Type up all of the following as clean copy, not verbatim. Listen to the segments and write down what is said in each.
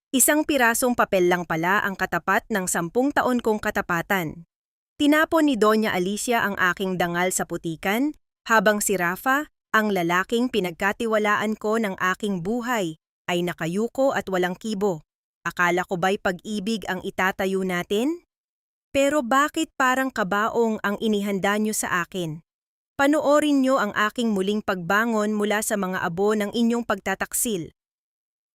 Isang pirasong papel lang pala ang katapat ng 10 taon kong katapatan. Tinapon ni Doña Alicia ang aking dangal sa putikan, habang si Rafa, ang lalaking pinagkatiwalaan ko ng aking buhay, ay nakayuko at walang kibo. Akala ko ba'y pag-ibig ang itatayo natin? Pero bakit parang kabaong ang inihanda niyo sa akin? Panoorin niyo ang aking muling pagbangon mula sa mga abo ng inyong pagtataksil.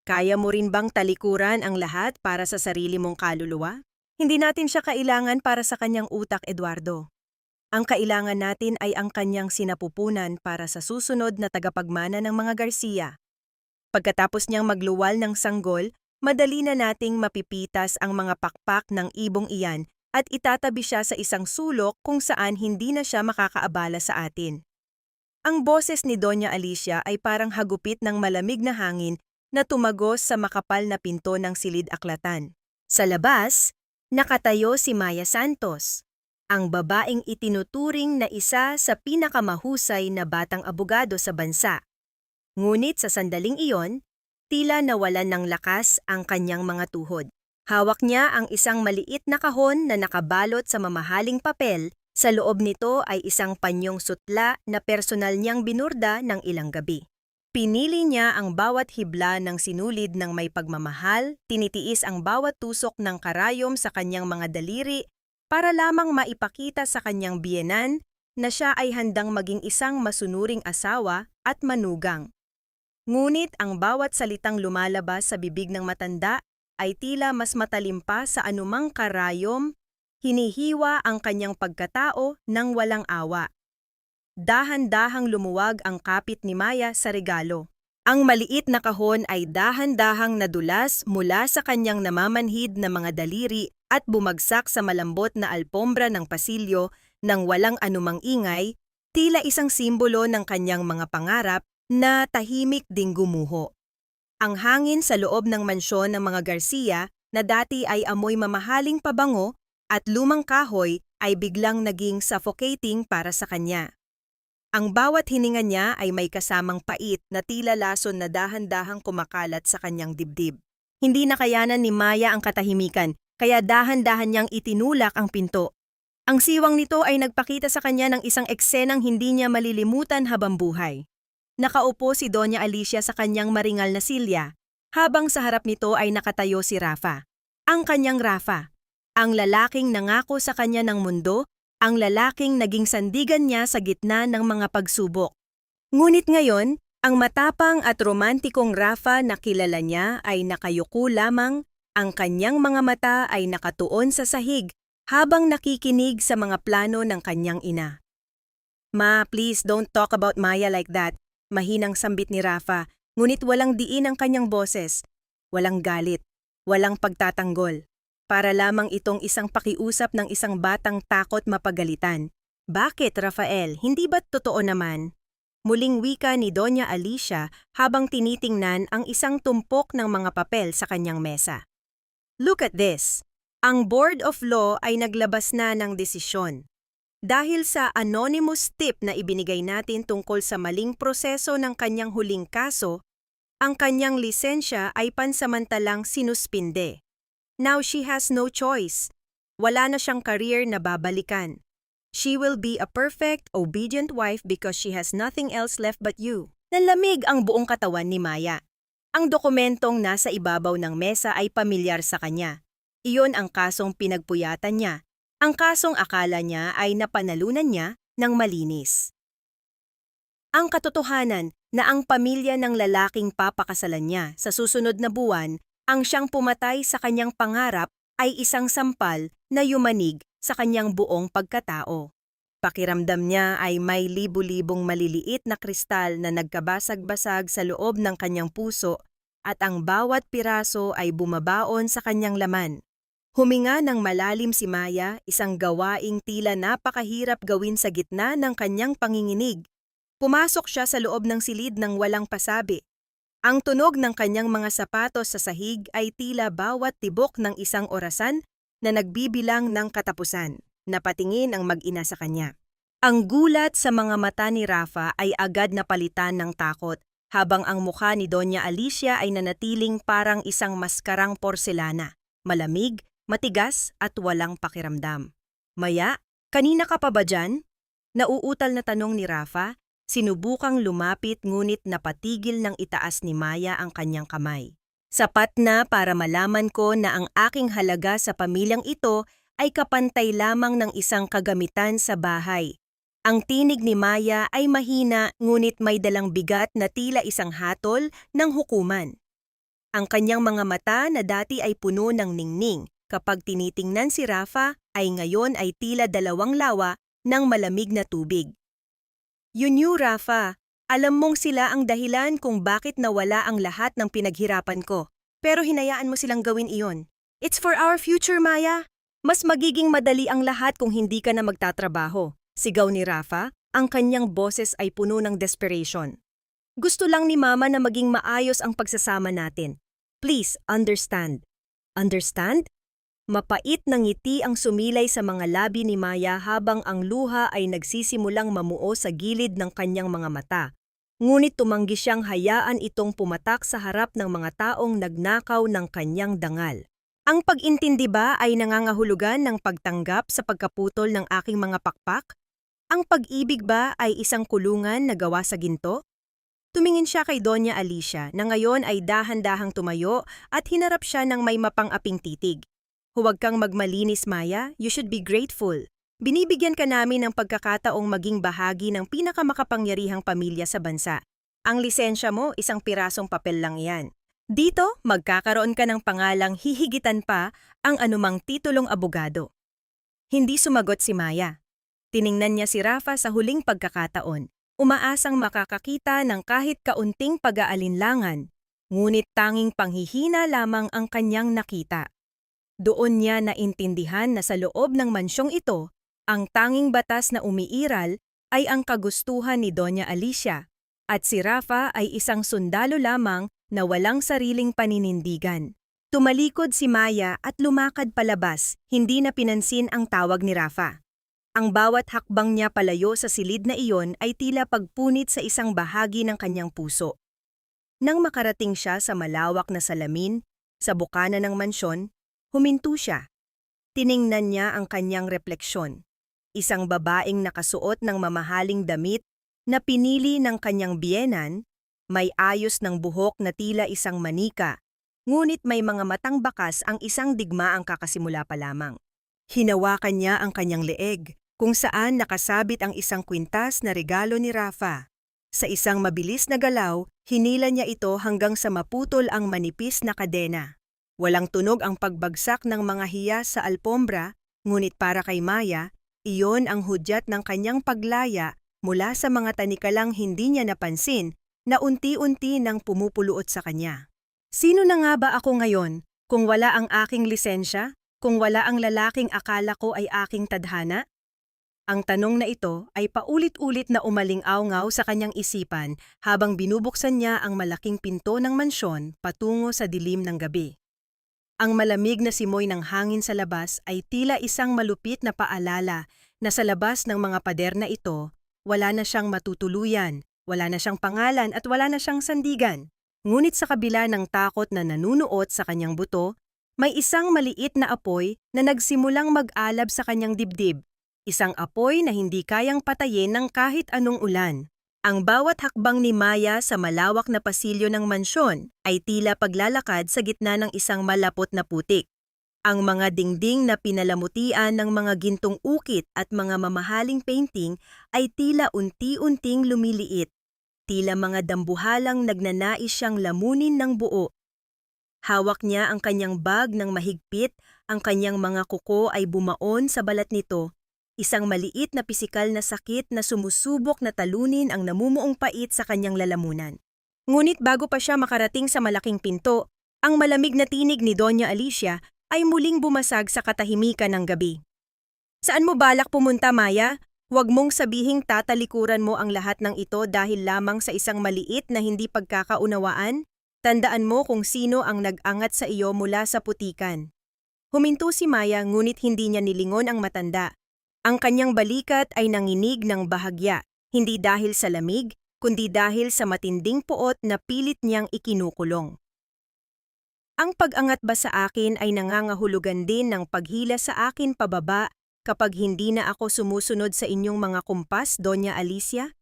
Kaya mo rin bang talikuran ang lahat para sa sarili mong kaluluwa? Hindi natin siya kailangan para sa kanyang utak, Eduardo. Ang kailangan natin ay ang kanyang sinapupunan para sa susunod na tagapagmana ng mga Garcia. Pagkatapos niyang magluwal ng sanggol, madali na nating mapipitas ang mga pakpak ng ibong iyan at itatabi siya sa isang sulok kung saan hindi na siya makakaabala sa atin. Ang boses ni Doña Alicia ay parang hagupit ng malamig na hangin na tumagos sa makapal na pinto ng silid-aklatan. Sa labas, nakatayo si Maya Santos, ang babaeng itinuturing na isa sa pinakamahusay na batang abogado sa bansa. Ngunit sa sandaling iyon, tila nawalan ng lakas ang kanyang mga tuhod. Hawak niya ang isang maliit na kahon na nakabalot sa mamahaling papel. Sa loob nito ay isang panyong sutla na personal niyang binurda ng ilang gabi. Pinili niya ang bawat hibla ng sinulid ng may pagmamahal, tinitiis ang bawat tusok ng karayom sa kanyang mga daliri para lamang maipakita sa kanyang biyenan na siya ay handang maging isang masunuring asawa at manugang. Ngunit ang bawat salitang lumalabas sa bibig ng matanda ay tila mas matalim pa sa anumang karayom, hinihiwa ang kanyang pagkatao ng walang awa. Dahan-dahang lumuwag ang kapit ni Maya sa regalo. Ang maliit na kahon ay dahan-dahang nadulas mula sa kanyang namamanhid na mga daliri at bumagsak sa malambot na alpombra ng pasilyo ng walang anumang ingay, tila isang simbolo ng kanyang mga pangarap na tahimik ding gumuho. Ang hangin sa loob ng mansyon ng mga Garcia na dati ay amoy mamahaling pabango at lumang kahoy ay biglang naging suffocating para sa kanya. Ang bawat hininga niya ay may kasamang pait na tila lason na dahan-dahang kumakalat sa kanyang dibdib. Hindi nakayanan ni Maya ang katahimikan, kaya dahan-dahan niyang itinulak ang pinto. Ang siwang nito ay nagpakita sa kanya ng isang eksenang hindi niya malilimutan habang buhay. Nakaupo si Doña Alicia sa kanyang maringal na silya, habang sa harap nito ay nakatayo si Rafa. Ang kanyang Rafa, ang lalaking nangako sa kanya ng mundo, ang lalaking naging sandigan niya sa gitna ng mga pagsubok. Ngunit ngayon, ang matapang at romantikong Rafa na kilala niya ay nakayuko lamang, ang kanyang mga mata ay nakatuon sa sahig habang nakikinig sa mga plano ng kanyang ina. Ma, please don't talk about Maya like that. Mahinang sambit ni Rafa, ngunit walang diin ang kanyang boses. Walang galit, walang pagtatanggol. Para lamang itong isang pakiusap ng isang batang takot mapagalitan. Bakit, Rafael? Hindi ba't totoo naman? Muling wika ni Doña Alicia habang tinitingnan ang isang tumpok ng mga papel sa kanyang mesa. Look at this. Ang Board of Law ay naglabas na ng desisyon. Dahil sa anonymous tip na ibinigay natin tungkol sa maling proseso ng kanyang huling kaso, ang kanyang lisensya ay pansamantalang sinuspinde. Now she has no choice. Wala na siyang career na babalikan. She will be a perfect, obedient wife because she has nothing else left but you. Nalamig ang buong katawan ni Maya. Ang dokumentong nasa ibabaw ng mesa ay pamilyar sa kanya. Iyon ang kasong pinagpuyatan niya. Ang kasong akala niya ay napanalunan niya ng malinis. Ang katotohanan na ang pamilya ng lalaking papakasalan niya sa susunod na buwan ang siyang pumatay sa kanyang pangarap ay isang sampal na yumanig sa kanyang buong pagkatao. Pakiramdam niya ay may libu-libong maliliit na kristal na nagkabasag-basag sa loob ng kanyang puso at ang bawat piraso ay bumabaon sa kanyang laman. Huminga ng malalim si Maya, isang gawaing tila napakahirap gawin sa gitna ng kanyang panginginig. Pumasok siya sa loob ng silid ng walang pasabi. Ang tunog ng kanyang mga sapatos sa sahig ay tila bawat tibok ng isang orasan na nagbibilang ng katapusan. Napatingin ang mag-ina sa kanya. Ang gulat sa mga mata ni Rafa ay agad napalitan ng takot habang ang mukha ni Doña Alicia ay nanatiling parang isang maskarang porselana, malamig, matigas at walang pakiramdam. Maya, kanina ka pa ba dyan? Nauutal na tanong ni Rafa, sinubukang lumapit ngunit napatigil ng itaas ni Maya ang kanyang kamay. Sapat na para malaman ko na ang aking halaga sa pamilyang ito ay kapantay lamang ng isang kagamitan sa bahay. Ang tinig ni Maya ay mahina ngunit may dalang bigat na tila isang hatol ng hukuman. Ang kanyang mga mata na dati ay puno ng ningning kapag tinitingnan si Rafa ay ngayon ay tila dalawang lawa ng malamig na tubig. Yun Rafa, alam mong sila ang dahilan kung bakit nawala ang lahat ng pinaghirapan ko. Pero hinayaan mo silang gawin iyon. It's for our future, Maya. Mas magiging madali ang lahat kung hindi ka na magtatrabaho. Sigaw ni Rafa, ang kanyang boses ay puno ng desperation. Gusto lang ni Mama na maging maayos ang pagsasama natin. Please, understand. Understand? Mapait na ngiti ang sumilay sa mga labi ni Maya habang ang luha ay nagsisimulang mamuo sa gilid ng kanyang mga mata. Ngunit tumanggi siyang hayaan itong pumatak sa harap ng mga taong nagnakaw ng kanyang dangal. Ang pag-intindi ba ay nangangahulugan ng pagtanggap sa pagkaputol ng aking mga pakpak? Ang pag-ibig ba ay isang kulungan na gawa sa ginto? Tumingin siya kay Doña Alicia na ngayon ay dahan-dahang tumayo at hinarap siya ng may mapang-aping titig. Huwag kang magmalinis, Maya. You should be grateful. Binibigyan ka namin ng pagkakataong maging bahagi ng pinakamakapangyarihang pamilya sa bansa. Ang lisensya mo, isang pirasong papel lang yan. Dito, magkakaroon ka ng pangalang hihigitan pa ang anumang titulong abogado. Hindi sumagot si Maya. Tiningnan niya si Rafa sa huling pagkakataon, umaasang makakakita ng kahit kaunting pag-aalinlangan, ngunit tanging panghihina lamang ang kanyang nakita. Doon niya naintindihan na sa loob ng mansyong ito, ang tanging batas na umiiral ay ang kagustuhan ni Doña Alicia, at si Rafa ay isang sundalo lamang na walang sariling paninindigan. Tumalikod si Maya at lumakad palabas, hindi na pinansin ang tawag ni Rafa. Ang bawat hakbang niya palayo sa silid na iyon ay tila pagpunit sa isang bahagi ng kanyang puso. Nang makarating siya sa malawak na salamin, sa bukana ng mansyon, huminto siya. Tiningnan niya ang kanyang refleksyon. Isang babaeng nakasuot ng mamahaling damit na pinili ng kanyang biyenan, may ayos ng buhok na tila isang manika, ngunit may mga matang bakas ang isang digmaang kakasimula pa lamang. Hinawakan niya ang kanyang leeg, kung saan nakasabit ang isang kwintas na regalo ni Rafa. Sa isang mabilis na galaw, hinila niya ito hanggang sa maputol ang manipis na kadena. Walang tunog ang pagbagsak ng mga hiyas sa alpombra, ngunit para kay Maya, iyon ang hudyat ng kanyang paglaya mula sa mga tanikalang hindi niya napansin na unti-unti nang pumupuluot sa kanya. Sino na nga ba ako ngayon kung wala ang aking lisensya, kung wala ang lalaking akala ko ay aking tadhana? Ang tanong na ito ay paulit-ulit na umaling-aw-ngaw sa kanyang isipan habang binubuksan niya ang malaking pinto ng mansyon patungo sa dilim ng gabi. Ang malamig na simoy ng hangin sa labas ay tila isang malupit na paalala na sa labas ng mga pader na ito, wala na siyang matutuluyan, wala na siyang pangalan at wala na siyang sandigan. Ngunit sa kabila ng takot na nanunuot sa kanyang buto, may isang maliit na apoy na nagsimulang mag-alab sa kanyang dibdib. Isang apoy na hindi kayang patayin ng kahit anong ulan. Ang bawat hakbang ni Maya sa malawak na pasilyo ng mansyon ay tila paglalakad sa gitna ng isang malapot na putik. Ang mga dingding na pinalamutian ng mga gintong ukit at mga mamahaling painting ay tila unti-unting lumiliit. Tila mga dambuhalang nagnanais siyang lamunin ng buo. Hawak niya ang kanyang bag ng mahigpit, ang kanyang mga kuko ay bumaon sa balat nito. Isang maliit na pisikal na sakit na sumusubok na talunin ang namumuong pait sa kanyang lalamunan. Ngunit bago pa siya makarating sa malaking pinto, ang malamig na tinig ni Doña Alicia ay muling bumasag sa katahimikan ng gabi. Saan mo balak pumunta, Maya? Huwag mong sabihing tatalikuran mo ang lahat ng ito dahil lamang sa isang maliit na hindi pagkakaunawaan? Tandaan mo kung sino ang nag-angat sa iyo mula sa putikan. Huminto si Maya ngunit hindi niya nilingon ang matanda. Ang kanyang balikat ay nanginig ng bahagya, hindi dahil sa lamig, kundi dahil sa matinding puot na pilit niyang ikinukulong. Ang pag-angat ba sa akin ay nangangahulugan din ng paghila sa akin pababa kapag hindi na ako sumusunod sa inyong mga kumpas, Doña Alicia?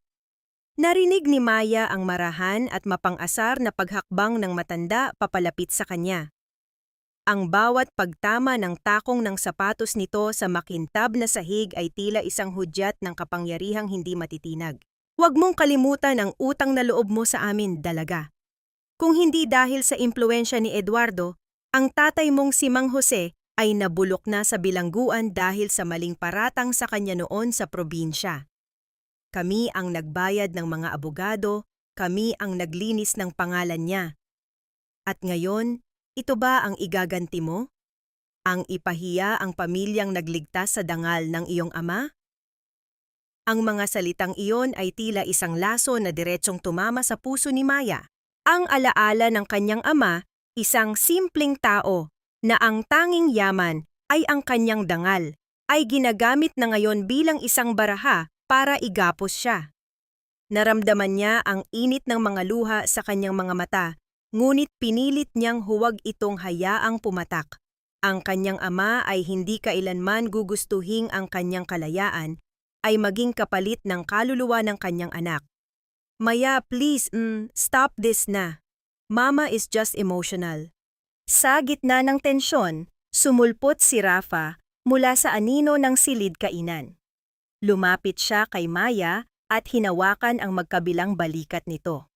Narinig ni Maya ang marahan at mapang-asar na paghakbang ng matanda papalapit sa kanya. Ang bawat pagtama ng takong ng sapatos nito sa makintab na sahig ay tila isang hudyat ng kapangyarihang hindi matitinag. Huwag mong kalimutan ang utang na loob mo sa amin, dalaga. Kung hindi dahil sa impluwensya ni Eduardo, ang tatay mong si Mang Jose ay nabulok na sa bilangguan dahil sa maling paratang sa kanya noon sa probinsya. Kami ang nagbayad ng mga abogado, kami ang naglinis ng pangalan niya. At ngayon, ito ba ang igaganti mo? Ang ipahiya ang pamilyang nagligtas sa dangal ng iyong ama? Ang mga salitang iyon ay tila isang laso na diretsyong tumama sa puso ni Maya. Ang alaala ng kanyang ama, isang simpleng tao, na ang tanging yaman ay ang kanyang dangal, ay ginagamit na ngayon bilang isang baraha para igapos siya. Naramdaman niya ang init ng mga luha sa kanyang mga mata, ngunit pinilit niyang huwag itong hayaang pumatak. Ang kanyang ama ay hindi kailanman gugustuhing ang kanyang kalayaan, ay maging kapalit ng kaluluwa ng kanyang anak. Maya, please, stop this na. Mama is just emotional. Sa gitna ng tensyon, sumulpot si Rafa mula sa anino ng silid kainan. Lumapit siya kay Maya at hinawakan ang magkabilang balikat nito.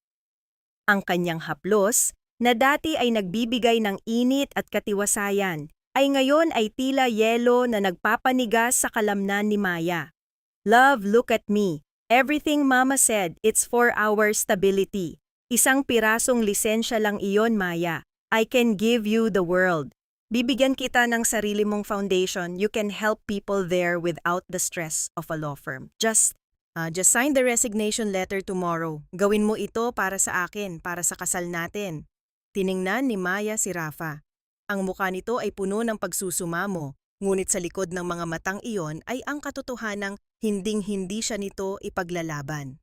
Ang kanyang haplos, na dati ay nagbibigay ng init at katiwasayan, ay ngayon ay tila yelo na nagpapanigas sa kalamnan ni Maya. Love, look at me. Everything Mama said, it's for our stability. Isang pirasong lisensya lang iyon, Maya. I can give you the world. Bibigyan kita ng sarili mong foundation. You can help people there without the stress of a law firm. Just sign the resignation letter tomorrow. Gawin mo ito para sa akin, para sa kasal natin. Tiningnan ni Maya si Rafa. Ang mukha nito ay puno ng pagsusumamo, ngunit sa likod ng mga matang iyon ay ang katotohanang hinding-hindi siya nito ipaglalaban.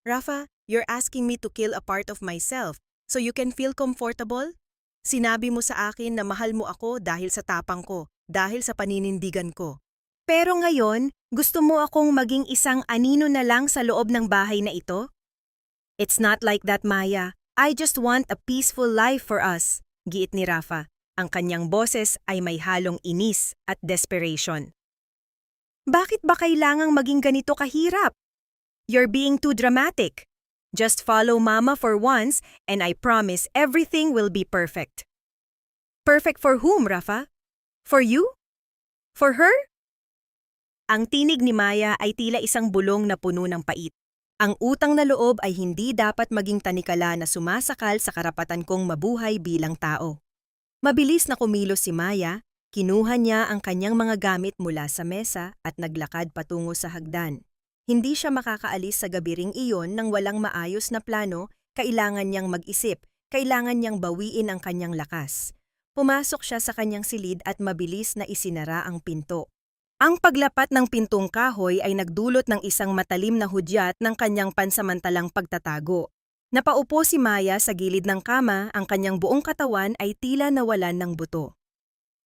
Rafa, you're asking me to kill a part of myself so you can feel comfortable? Sinabi mo sa akin na mahal mo ako dahil sa tapang ko, dahil sa paninindigan ko. Pero ngayon, gusto mo akong maging isang anino na lang sa loob ng bahay na ito? It's not like that, Maya. I just want a peaceful life for us, giit ni Rafa. Ang kanyang boses ay may halong inis at desperation. Bakit ba kailangang maging ganito kahirap? You're being too dramatic. Just follow Mama for once and I promise everything will be perfect. Perfect for whom, Rafa? For you? For her? Ang tinig ni Maya ay tila isang bulong na puno ng pait. Ang utang na loob ay hindi dapat maging tanikala na sumasakal sa karapatan kong mabuhay bilang tao. Mabilis na kumilos si Maya, kinuha niya ang kanyang mga gamit mula sa mesa at naglakad patungo sa hagdan. Hindi siya makakaalis sa gabiring iyon nang walang maayos na plano, kailangan niyang mag-isip, kailangan niyang bawiin ang kanyang lakas. Pumasok siya sa kanyang silid at mabilis na isinara ang pinto. Ang paglapat ng pintong kahoy ay nagdulot ng isang matalim na hudyat ng kanyang pansamantalang pagtatago. Napaupo si Maya sa gilid ng kama, ang kanyang buong katawan ay tila nawalan ng buto.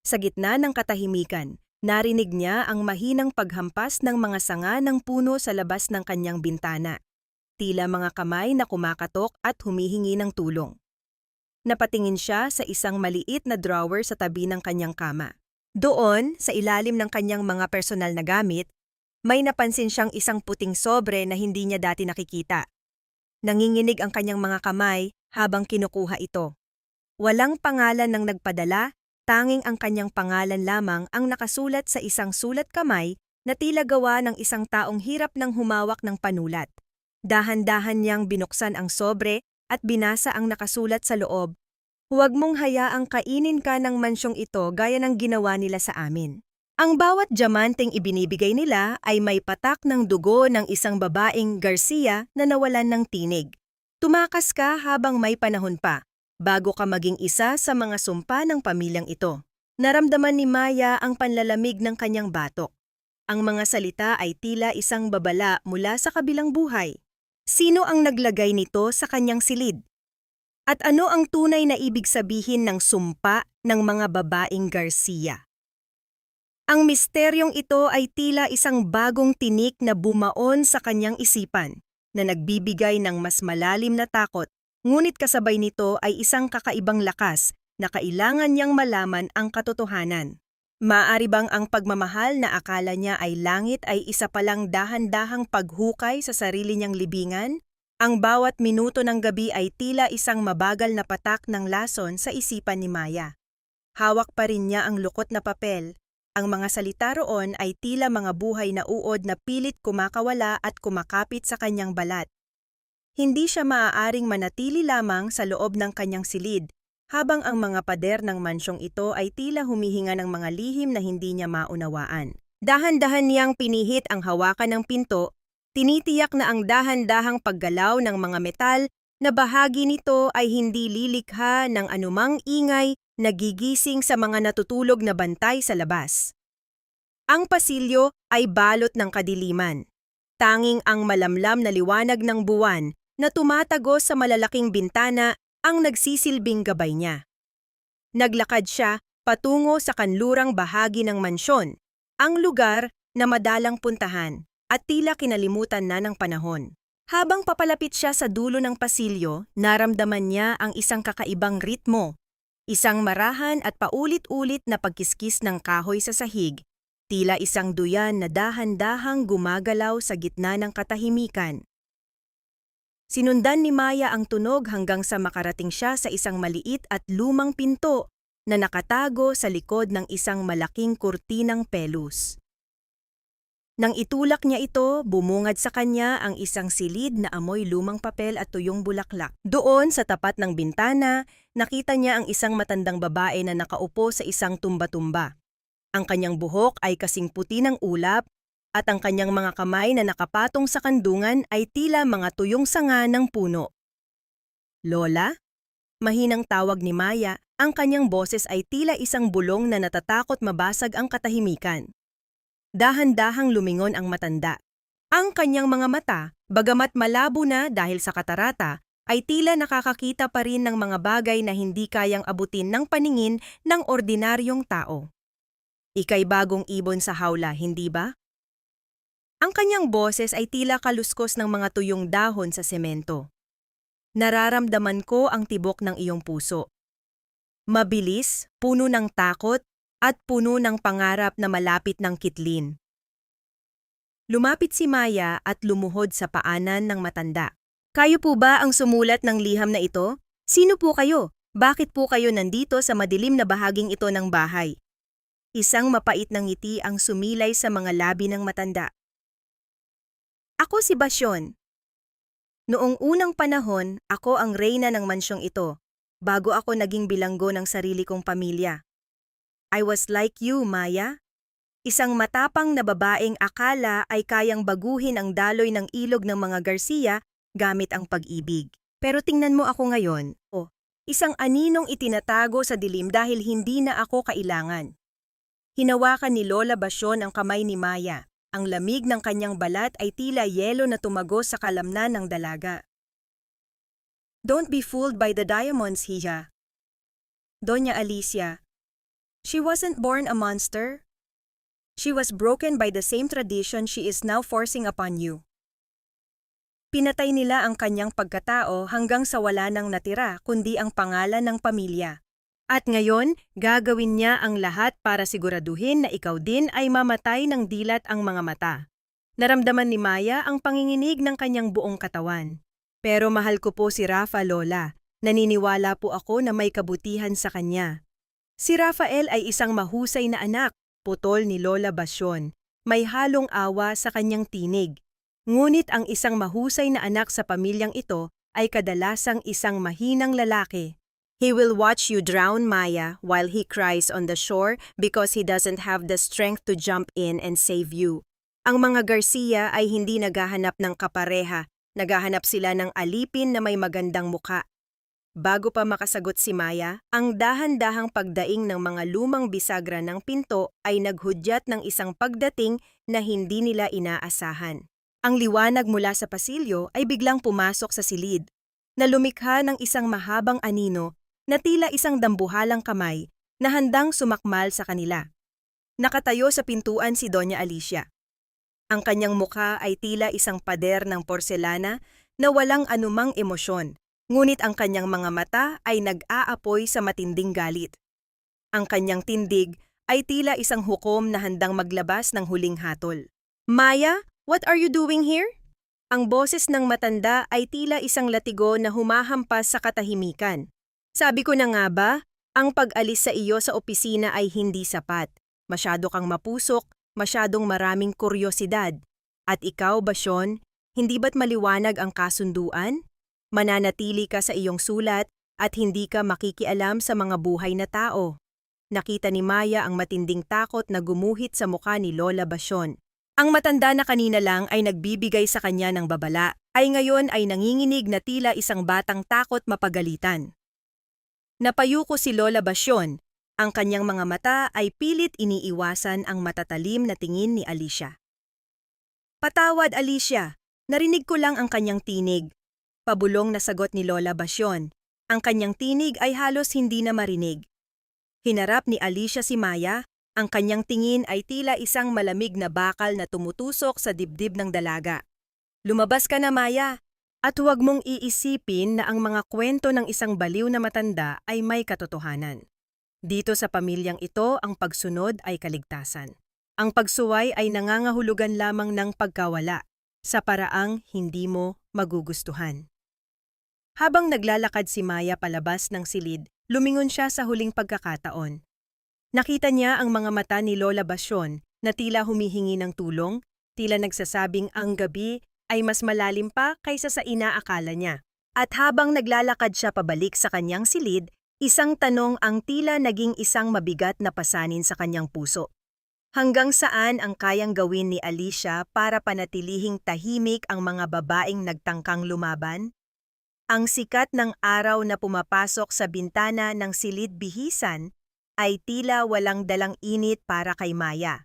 Sa gitna ng katahimikan, narinig niya ang mahinang paghampas ng mga sanga ng puno sa labas ng kanyang bintana. Tila mga kamay na kumakatok at humihingi ng tulong. Napatingin siya sa isang maliit na drawer sa tabi ng kanyang kama. Doon, sa ilalim ng kanyang mga personal na gamit, may napansin siyang isang puting sobre na hindi niya dati nakikita. Nanginginig ang kanyang mga kamay habang kinukuha ito. Walang pangalan ng nagpadala, tanging ang kanyang pangalan lamang ang nakasulat sa isang sulat kamay na tila gawa ng isang taong hirap ng humawak ng panulat. Dahan-dahan niyang binuksan ang sobre at binasa ang nakasulat sa loob. Huwag mong hayaang kainin ka ng mansyong ito gaya ng ginawa nila sa amin. Ang bawat diamanteng ibinibigay nila ay may patak ng dugo ng isang babaeng Garcia na nawalan ng tinig. Tumakas ka habang may panahon pa, bago ka maging isa sa mga sumpa ng pamilyang ito. Naramdaman ni Maya ang panlalamig ng kanyang batok. Ang mga salita ay tila isang babala mula sa kabilang buhay. Sino ang naglagay nito sa kanyang silid? At ano ang tunay na ibig sabihin ng sumpa ng mga babaeng Garcia? Ang misteryong ito ay tila isang bagong tinik na bumaon sa kanyang isipan, na nagbibigay ng mas malalim na takot, ngunit kasabay nito ay isang kakaibang lakas na kailangan niyang malaman ang katotohanan. Maaari bang ang pagmamahal na akala niya ay langit ay isa palang dahan-dahang paghukay sa sarili niyang libingan? Ang bawat minuto ng gabi ay tila isang mabagal na patak ng lason sa isipan ni Maya. Hawak pa rin niya ang lukot na papel. Ang mga salita roon ay tila mga buhay na uod na pilit kumakawala at kumakapit sa kanyang balat. Hindi siya maaaring manatili lamang sa loob ng kanyang silid, habang ang mga pader ng mansyong ito ay tila humihinga ng mga lihim na hindi niya maunawaan. Dahan-dahan niyang pinihit ang hawakan ng pinto, tinitiyak na ang dahan-dahang paggalaw ng mga metal na bahagi nito ay hindi lilikha ng anumang ingay na gigising sa mga natutulog na bantay sa labas. Ang pasilyo ay balot ng kadiliman. Tanging ang malamlam na liwanag ng buwan na tumatagos sa malalaking bintana ang nagsisilbing gabay niya. Naglakad siya patungo sa kanlurang bahagi ng mansyon, ang lugar na madalang puntahan at tila kinalimutan na ng panahon. Habang papalapit siya sa dulo ng pasilyo, naramdaman niya ang isang kakaibang ritmo, isang marahan at paulit-ulit na pagkiskis ng kahoy sa sahig, tila isang duyan na dahan-dahang gumagalaw sa gitna ng katahimikan. Sinundan ni Maya ang tunog hanggang sa makarating siya sa isang maliit at lumang pinto na nakatago sa likod ng isang malaking kurtinang pelus. Nang itulak niya ito, bumungad sa kanya ang isang silid na amoy lumang papel at tuyong bulaklak. Doon sa tapat ng bintana, nakita niya ang isang matandang babae na nakaupo sa isang tumba-tumba. Ang kanyang buhok ay kasing puti ng ulap at ang kanyang mga kamay na nakapatong sa kandungan ay tila mga tuyong sanga ng puno. "Lola?" Mahinang tawag ni Maya, ang kanyang boses ay tila isang bulong na natatakot mabasag ang katahimikan. Dahan-dahang lumingon ang matanda. Ang kanyang mga mata, bagamat malabo na dahil sa katarata, ay tila nakakakita pa rin ng mga bagay na hindi kayang abutin ng paningin ng ordinaryong tao. "Ika'y bagong ibon sa hawla, hindi ba?" Ang kanyang boses ay tila kaluskos ng mga tuyong dahon sa semento. "Nararamdaman ko ang tibok ng iyong puso. Mabilis, puno ng takot, at puno ng pangarap na malapit ng kitlin." Lumapit si Maya at lumuhod sa paanan ng matanda. "Kayo po ba ang sumulat ng liham na ito? Sino po kayo? Bakit po kayo nandito sa madilim na bahaging ito ng bahay?" Isang mapait na ngiti ang sumilay sa mga labi ng matanda. "Ako si Basyon. Noong unang panahon, ako ang reyna ng mansyong ito, bago ako naging bilanggo ng sarili kong pamilya. I was like you, Maya. Isang matapang na babaeng akala ay kayang baguhin ang daloy ng ilog ng mga Garcia gamit ang pag-ibig. Pero tingnan mo ako ngayon, isang aninong itinatago sa dilim dahil hindi na ako kailangan." Hinawakan ni Lola Basyon ang kamay ni Maya. Ang lamig ng kanyang balat ay tila yelo na tumagos sa kalamnan ng dalaga. "Don't be fooled by the diamonds, hija. Doña Alicia, she wasn't born a monster. She was broken by the same tradition she is now forcing upon you." Pinatay nila ang kanyang pagkatao hanggang sa wala nang natira kundi ang pangalan ng pamilya. At ngayon, gagawin niya ang lahat para siguraduhin na ikaw din ay mamatay ng dilat ang mga mata. Naramdaman ni Maya ang panginginig ng kanyang buong katawan. "Pero mahal ko po si Rafa, Lola. Naniniwala po ako na may kabutihan sa kanya." Si Rafael ay isang mahusay na anak, putol ni Lola Basyon. May halong awa sa kanyang tinig. Ngunit ang isang mahusay na anak sa pamilyang ito ay kadalasang isang mahinang lalaki. "He will watch you drown, Maya, while he cries on the shore because he doesn't have the strength to jump in and save you." Ang mga Garcia ay hindi naghahanap ng kapareha, naghahanap sila ng alipin na may magandang muka. Bago pa makasagot si Maya, ang dahan-dahang pagdaing ng mga lumang bisagra ng pinto ay naghudyat ng isang pagdating na hindi nila inaasahan. Ang liwanag mula sa pasilyo ay biglang pumasok sa silid, na lumikha ng isang mahabang anino na tila isang dambuhalang kamay na handang sumakmal sa kanila. Nakatayo sa pintuan si Doña Alicia. Ang kanyang mukha ay tila isang pader ng porselana na walang anumang emosyon, ngunit ang kanyang mga mata ay nag-aapoy sa matinding galit. Ang kanyang tindig ay tila isang hukom na handang maglabas ng huling hatol. "Maya, what are you doing here?" Ang boses ng matanda ay tila isang latigo na humahampas sa katahimikan. "Sabi ko na nga ba, ang pag-alis sa iyo sa opisina ay hindi sapat. Masyado kang mapusok, masyadong maraming kuryosidad. At ikaw, Basyon, hindi ba't maliwanag ang kasunduan? Mananatili ka sa iyong sulat at hindi ka makikialam sa mga buhay na tao." Nakita ni Maya ang matinding takot na gumuhit sa mukha ni Lola Basyon. Ang matanda na kanina lang ay nagbibigay sa kanya ng babala, ay ngayon ay nanginginig na tila isang batang takot mapagalitan. Napayuko si Lola Basyon. Ang kanyang mga mata ay pilit iniiwasan ang matatalim na tingin ni Alicia. "Patawad, Alicia. Narinig ko lang ang kanyang tinig." Pabulong na sagot ni Lola Basyon. Ang kanyang tinig ay halos hindi na marinig. Hinarap ni Alicia si Maya. Ang kanyang tingin ay tila isang malamig na bakal na tumutusok sa dibdib ng dalaga. "Lumabas ka na, Maya. At huwag mong iisipin na ang mga kwento ng isang baliw na matanda ay may katotohanan. Dito sa pamilyang ito, ang pagsunod ay kaligtasan. Ang pagsuway ay nangangahulugan lamang ng pagkawala, sa paraang hindi mo magugustuhan." Habang naglalakad si Maya palabas ng silid, lumingon siya sa huling pagkakataon. Nakita niya ang mga mata ni Lola Basyon na tila humihingi ng tulong, tila nagsasabing ang gabi ay mas malalim pa kaysa sa inaakala niya. At habang naglalakad siya pabalik sa kanyang silid, isang tanong ang tila naging isang mabigat na pasanin sa kanyang puso. Hanggang saan ang kayang gawin ni Alicia para panatilihing tahimik ang mga babaeng nagtangkang lumaban? Ang sikat ng araw na pumapasok sa bintana ng silid bihisan ay tila walang dalang init para kay Maya.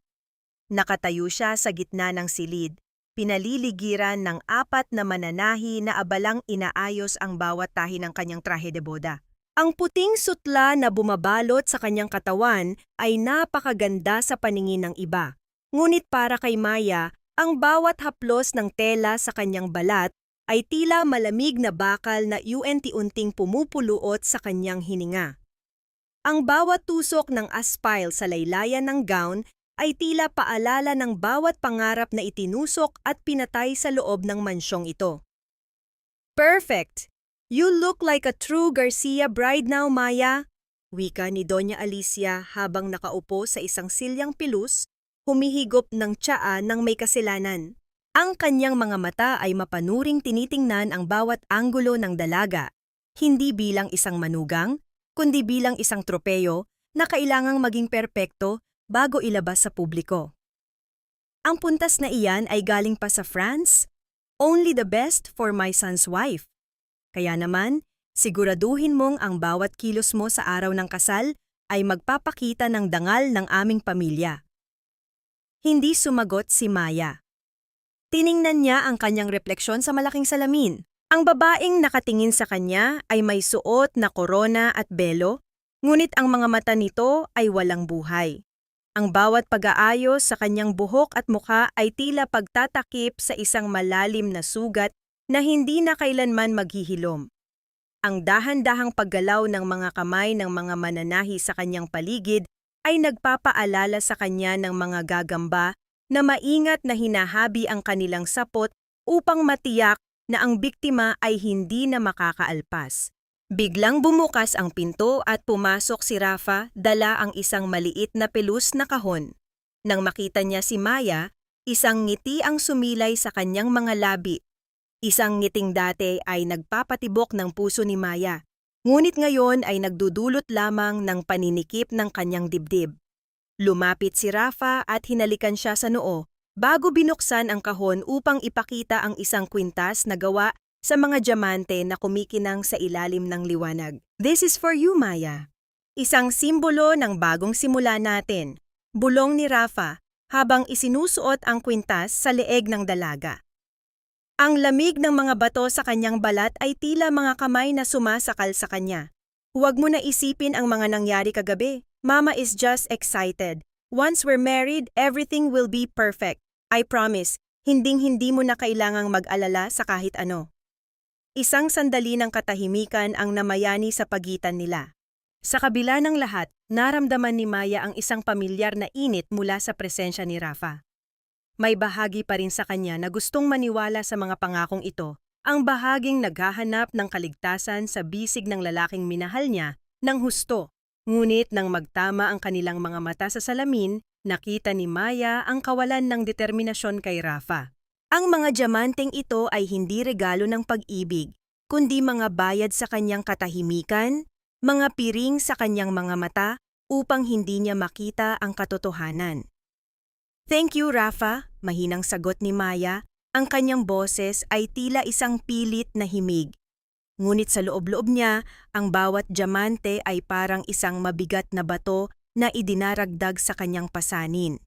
Nakatayo siya sa gitna ng silid, pinaliligiran ng 4 na mananahi na abalang inaayos ang bawat tahi ng kanyang trahe de boda. Ang puting sutla na bumabalot sa kanyang katawan ay napakaganda sa paningin ng iba. Ngunit para kay Maya, ang bawat haplos ng tela sa kanyang balat ay tila malamig na bakal na unti-unting pumupuluot sa kanyang hininga. Ang bawat tusok ng aspile sa laylayan ng gown ay tila paalala ng bawat pangarap na itinusok at pinatay sa loob ng mansyong ito. "Perfect! You look like a true Garcia bride now, Maya," wika ni Doña Alicia habang nakaupo sa isang silyang pilus, humihigop ng tsaa ng may kasalanan. Ang kanyang mga mata ay mapanuring tinitingnan ang bawat anggulo ng dalaga, hindi bilang isang manugang, kundi bilang isang tropeyo na kailangang maging perpekto bago ilabas sa publiko. Ang puntas na iyan ay galing pa sa France, "Only the best for my son's wife." Kaya naman, siguraduhin mong ang bawat kilos mo sa araw ng kasal ay magpapakita ng dangal ng aming pamilya. Hindi sumagot si Maya. Tiningnan niya ang kanyang refleksyon sa malaking salamin. Ang babaeng nakatingin sa kanya ay may suot na korona at belo, ngunit ang mga mata nito ay walang buhay. Ang bawat pag-aayos sa kanyang buhok at mukha ay tila pagtatakip sa isang malalim na sugat na hindi na kailanman maghihilom. Ang dahan-dahang paggalaw ng mga kamay ng mga mananahi sa kanyang paligid ay nagpapaalala sa kanya ng mga gagamba na maingat na hinahabi ang kanilang sapot upang matiyak na ang biktima ay hindi na makakaalpas. Biglang bumukas ang pinto at pumasok si Rafa, dala ang isang maliit na pelus na kahon. Nang makita niya si Maya, isang ngiti ang sumilay sa kanyang mga labi. Isang ngiting dati ay nagpapatibok ng puso ni Maya, ngunit ngayon ay nagdudulot lamang ng paninikip ng kanyang dibdib. Lumapit si Rafa at hinalikan siya sa noo, bago binuksan ang kahon upang ipakita ang isang kwintas na gawa sa mga diamante na kumikinang sa ilalim ng liwanag. "This is for you, Maya." Isang simbolo ng bagong simula natin, bulong ni Rafa habang isinusuot ang kwintas sa leeg ng dalaga. Ang lamig ng mga bato sa kanyang balat ay tila mga kamay na sumasakal sa kanya. Huwag mo na isipin ang mga nangyari kagabi. Mama is just excited. Once we're married, everything will be perfect. I promise, hinding-hindi mo na kailangang mag-alala sa kahit ano. Isang sandali ng katahimikan ang namayani sa pagitan nila. Sa kabila ng lahat, naramdaman ni Maya ang isang pamilyar na init mula sa presensya ni Rafa. May bahagi pa rin sa kanya na gustong maniwala sa mga pangakong ito, ang bahaging naghahanap ng kaligtasan sa bisig ng lalaking minahal niya ng husto. Ngunit nang magtama ang kanilang mga mata sa salamin, nakita ni Maya ang kawalan ng determinasyon kay Rafa. Ang mga diamanteng ito ay hindi regalo ng pag-ibig, kundi mga bayad sa kanyang katahimikan, mga piring sa kanyang mga mata upang hindi niya makita ang katotohanan. "Thank you, Rafa," mahinang sagot ni Maya. Ang kanyang boses ay tila isang pilit na himig. Ngunit sa loob-loob niya, ang bawat diamante ay parang isang mabigat na bato na idinaragdag sa kanyang pasanin.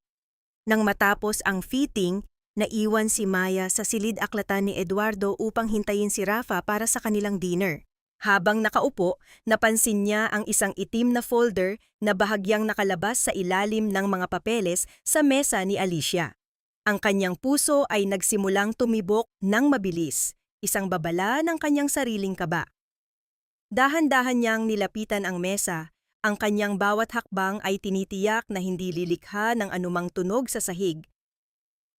Nang matapos ang fitting, naiwan si Maya sa silid-aklatan ni Eduardo upang hintayin si Rafa para sa kanilang dinner. Habang nakaupo, napansin niya ang isang itim na folder na bahagyang nakalabas sa ilalim ng mga papeles sa mesa ni Alicia. Ang kanyang puso ay nagsimulang tumibok ng mabilis, isang babala ng kanyang sariling kaba. Dahan-dahan niyang nilapitan ang mesa, ang kanyang bawat hakbang ay tinitiyak na hindi lilikha ng anumang tunog sa sahig.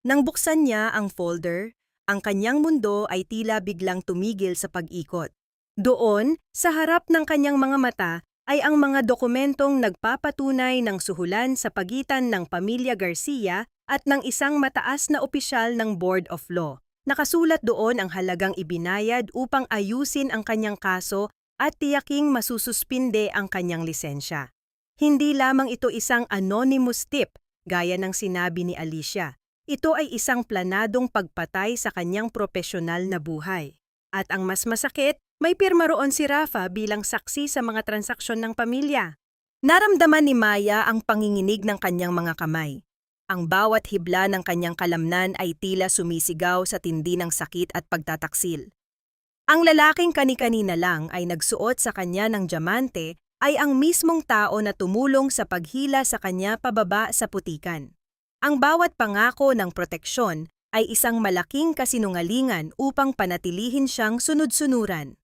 Nang buksan niya ang folder, ang kanyang mundo ay tila biglang tumigil sa pag-ikot. Doon, sa harap ng kanyang mga mata, ay ang mga dokumentong nagpapatunay ng suhulan sa pagitan ng pamilya Garcia at ng isang mataas na opisyal ng Board of Law. Nakasulat doon ang halagang ibinayad upang ayusin ang kanyang kaso at tiyaking masususpinde ang kanyang lisensya. Hindi lamang ito isang anonymous tip, gaya ng sinabi ni Alicia. Ito ay isang planadong pagpatay sa kanyang propesyonal na buhay. At ang mas masakit, may pirma roon si Rafa bilang saksi sa mga transaksyon ng pamilya. Naramdaman ni Maya ang panginginig ng kanyang mga kamay. Ang bawat hibla ng kanyang kalamnan ay tila sumisigaw sa tindi ng sakit at pagtataksil. Ang lalaking kani-kanina lang ay nagsuot sa kanya ng diamante ay ang mismong tao na tumulong sa paghila sa kanya pababa sa putikan. Ang bawat pangako ng proteksyon ay isang malaking kasinungalingan upang panatilihin siyang sunod-sunuran.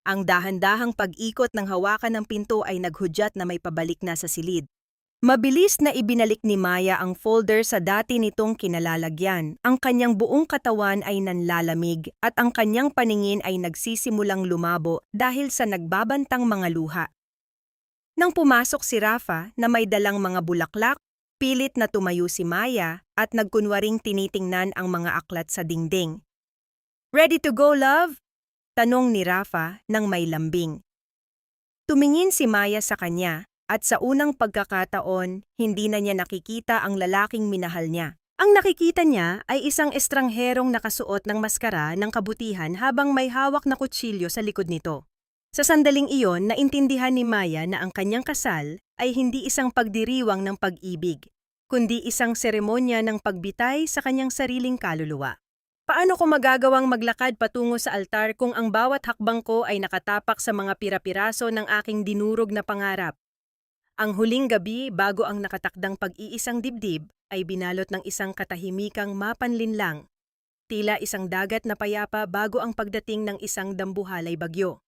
Ang dahan-dahang pag-ikot ng hawakan ng pinto ay naghudyat na may pabalik na sa silid. Mabilis na ibinalik ni Maya ang folder sa dati nitong kinalalagyan. Ang kanyang buong katawan ay nanlalamig at ang kanyang paningin ay nagsisimulang lumabo dahil sa nagbabantang mga luha. Nang pumasok si Rafa na may dalang mga bulaklak, pilit na tumayo si Maya at nagkunwaring tinitingnan ang mga aklat sa dingding. "Ready to go, love?" tanong ni Rafa nang may lambing. Tumingin si Maya sa kanya at sa unang pagkakataon, hindi na niya nakikita ang lalaking minahal niya. Ang nakikita niya ay isang estrangherong nakasuot ng maskara ng kabutihan habang may hawak na kutsilyo sa likod nito. Sa sandaling iyon, naintindihan ni Maya na ang kanyang kasal ay hindi isang pagdiriwang ng pag-ibig, kundi isang seremonya ng pagbitay sa kanyang sariling kaluluwa. Paano ko magagawang maglakad patungo sa altar kung ang bawat hakbang ko ay nakatapak sa mga pira-piraso ng aking dinurog na pangarap? Ang huling gabi bago ang nakatakdang pag-iisang dibdib ay binalot ng isang katahimikang mapanlinlang, tila isang dagat na payapa bago ang pagdating ng isang dambuhalay bagyo.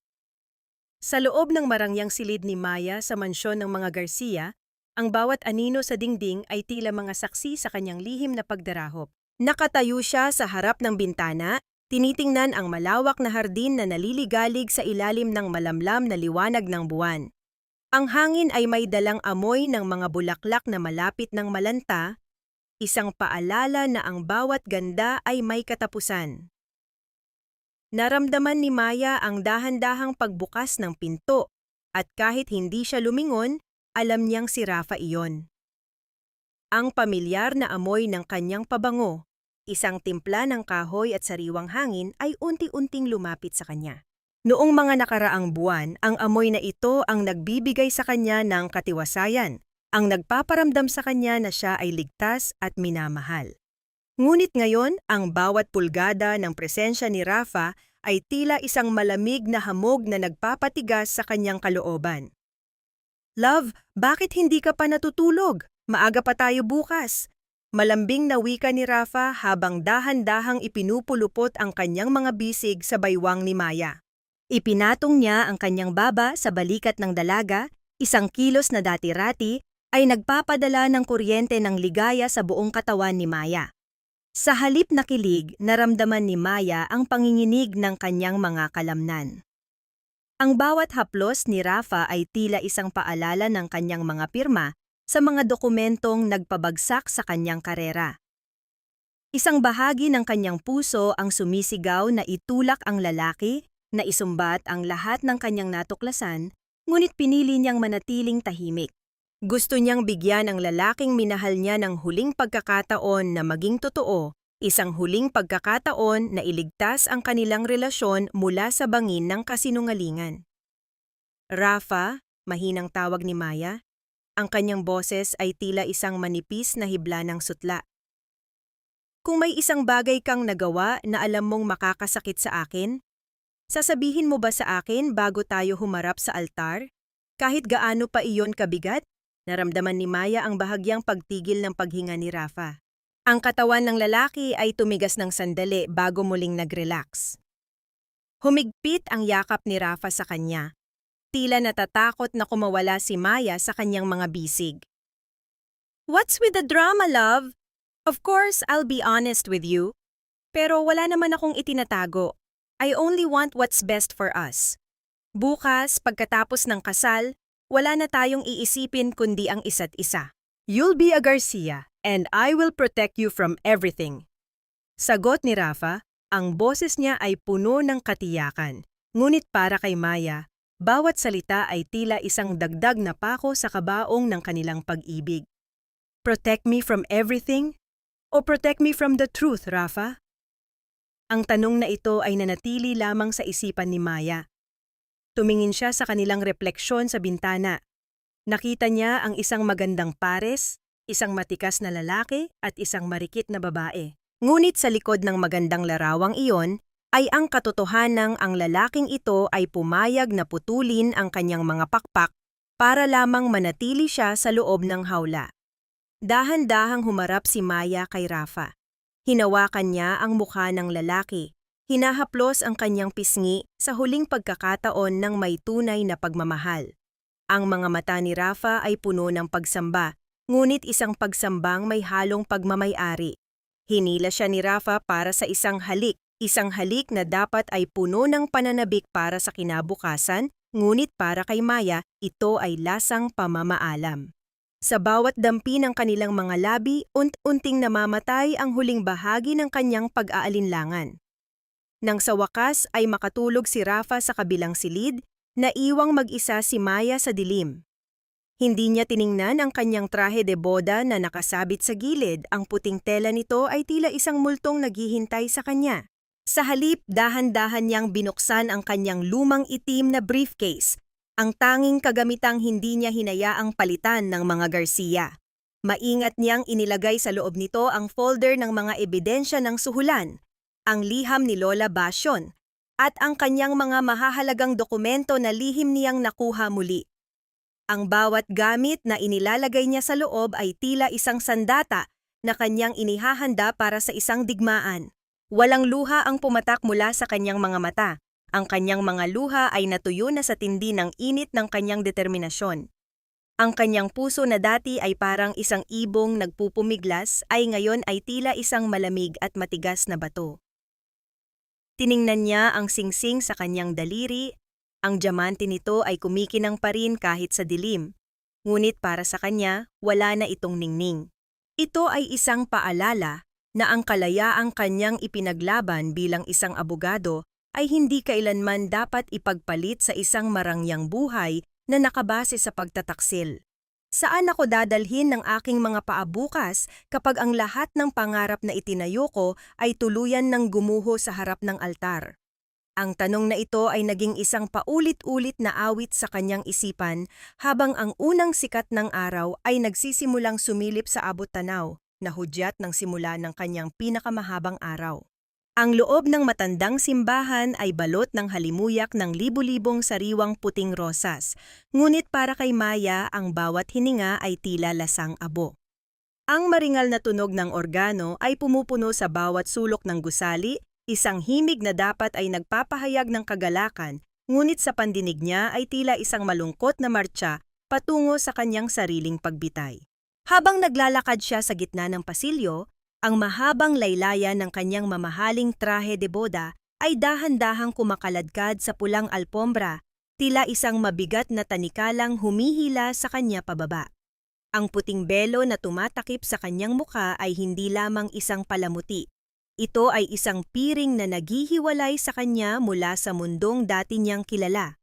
Sa loob ng marangyang silid ni Maya sa mansyon ng mga Garcia, ang bawat anino sa dingding ay tila mga saksi sa kanyang lihim na pagdarahop. Nakatayo siya sa harap ng bintana, tinitingnan ang malawak na hardin na naliligalig sa ilalim ng malamlam na liwanag ng buwan. Ang hangin ay may dalang amoy ng mga bulaklak na malapit ng malanta, isang paalala na ang bawat ganda ay may katapusan. Naramdaman ni Maya ang dahan-dahang pagbukas ng pinto, at kahit hindi siya lumingon, alam niyang si Rafa iyon. Ang pamilyar na amoy ng kanyang pabango, isang timpla ng kahoy at sariwang hangin ay unti-unting lumapit sa kanya. Noong mga nakaraang buwan, ang amoy na ito ang nagbibigay sa kanya ng katiwasayan, ang nagpaparamdam sa kanya na siya ay ligtas at minamahal. Ngunit ngayon, ang bawat pulgada ng presensya ni Rafa ay tila isang malamig na hamog na nagpapatigas sa kanyang kalooban. Love, bakit hindi ka pa natutulog? Maaga pa tayo bukas. Malambing na wika ni Rafa habang dahan-dahang ipinupulupot ang kanyang mga bisig sa baywang ni Maya. Ipinatong niya ang kanyang baba sa balikat ng dalaga, isang kilos na dati-rati ay nagpapadala ng kuryente ng ligaya sa buong katawan ni Maya. Sa halip na kilig, naramdaman ni Maya ang panginginig ng kanyang mga kalamnan. Ang bawat haplos ni Rafa ay tila isang paalala ng kanyang mga pirma sa mga dokumentong nagpabagsak sa kanyang karera. Isang bahagi ng kanyang puso ang sumisigaw na itulak ang lalaki, na isumbat ang lahat ng kanyang natuklasan, ngunit pinili niyang manatiling tahimik. Gusto niyang bigyan ang lalaking minahal niya ng huling pagkakataon na maging totoo, isang huling pagkakataon na iligtas ang kanilang relasyon mula sa bangin ng kasinungalingan. Rafa, mahinang tawag ni Maya. Ang kanyang boses ay tila isang manipis na hibla ng sutla. Kung may isang bagay kang nagawa na alam mong makakasakit sa akin, sasabihin mo ba sa akin bago tayo humarap sa altar? Kahit gaano pa iyon kabigat, naramdaman ni Maya ang bahagyang pagtigil ng paghinga ni Rafa. Ang katawan ng lalaki ay tumigas ng sandali bago muling nag-relax. Humigpit ang yakap ni Rafa sa kanya. Tila natatakot na kumawala si Maya sa kanyang mga bisig. What's with the drama, love? Of course, I'll be honest with you. Pero wala naman akong itinatago. I only want what's best for us. Bukas, pagkatapos ng kasal, wala na tayong iisipin kundi ang isa't isa. You'll be a Garcia, and I will protect you from everything. Sagot ni Rafa, ang boses niya ay puno ng katiyakan. Ngunit para kay Maya, bawat salita ay tila isang dagdag na pako sa kabaong ng kanilang pag-ibig. Protect me from everything? O protect me from the truth, Rafa? Ang tanong na ito ay nanatili lamang sa isipan ni Maya. Tumingin siya sa kanilang refleksyon sa bintana. Nakita niya ang isang magandang pares, isang matikas na lalaki at isang marikit na babae. Ngunit sa likod ng magandang larawang iyon, ay ang katotohanang ang lalaking ito ay pumayag na putulin ang kanyang mga pakpak para lamang manatili siya sa loob ng hawla. Dahan-dahang humarap si Maya kay Rafa. Hinawakan niya ang mukha ng lalaki. Hinahaplos ang kanyang pisngi sa huling pagkakataon ng may tunay na pagmamahal. Ang mga mata ni Rafa ay puno ng pagsamba, ngunit isang pagsambang may halong pagmamay-ari. Hinila siya ni Rafa para sa isang halik na dapat ay puno ng pananabik para sa kinabukasan, ngunit para kay Maya, ito ay lasang pamamaalam. Sa bawat dampi ng kanilang mga labi, unting namamatay ang huling bahagi ng kanyang pag-aalinlangan. Nang sa wakas ay makatulog si Rafa sa kabilang silid, naiwang mag-isa si Maya sa dilim. Hindi niya tiningnan ang kanyang trahe de boda na nakasabit sa gilid, ang puting tela nito ay tila isang multong naghihintay sa kanya. Sa halip, dahan-dahan niyang binuksan ang kanyang lumang itim na briefcase, ang tanging kagamitang hindi niya hinayaang palitan ng mga Garcia. Maingat niyang inilagay sa loob nito ang folder ng mga ebidensya ng suhulan, ang liham ni Lola Basyon, at ang kanyang mga mahahalagang dokumento na lihim niyang nakuha muli. Ang bawat gamit na inilalagay niya sa loob ay tila isang sandata na kanyang inihahanda para sa isang digmaan. Walang luha ang pumatak mula sa kanyang mga mata. Ang kanyang mga luha ay natuyo na sa tindi ng init ng kanyang determinasyon. Ang kanyang puso na dati ay parang isang ibong nagpupumiglas ay ngayon ay tila isang malamig at matigas na bato. Tiningnan niya ang singsing sa kanyang daliri. Ang diamante nito ay kumikinang pa rin kahit sa dilim. Ngunit para sa kanya, wala na itong ningning. Ito ay isang paalala na ang kalayaang kanyang ipinaglaban bilang isang abogado ay hindi kailanman dapat ipagpalit sa isang marangyang buhay na nakabase sa pagtataksil. Saan ako dadalhin ng aking mga paa bukas kapag ang lahat ng pangarap na itinayo ko ay tuluyan ng gumuho sa harap ng altar? Ang tanong na ito ay naging isang paulit-ulit na awit sa kanyang isipan habang ang unang sikat ng araw ay nagsisimulang sumilip sa abot-tanaw. na hudyat ng simula ng kanyang pinakamahabang araw. Ang loob ng matandang simbahan ay balot ng halimuyak ng libu-libong sariwang puting rosas, ngunit para kay Maya ang bawat hininga ay tila lasang abo. Ang maringal na tunog ng organo ay pumupuno sa bawat sulok ng gusali, isang himig na dapat ay nagpapahayag ng kagalakan, ngunit sa pandinig niya ay tila isang malungkot na martsa patungo sa kanyang sariling pagbitay. Habang naglalakad siya sa gitna ng pasilyo, ang mahabang laylayan ng kanyang mamahaling trahe de boda ay dahan-dahang kumakaladkad sa pulang alpombra, tila isang mabigat na tanikalang humihila sa kanya pababa. Ang puting belo na tumatakip sa kanyang mukha ay hindi lamang isang palamuti. Ito ay isang piring na naghihiwalay sa kanya mula sa mundong dati niyang kilala.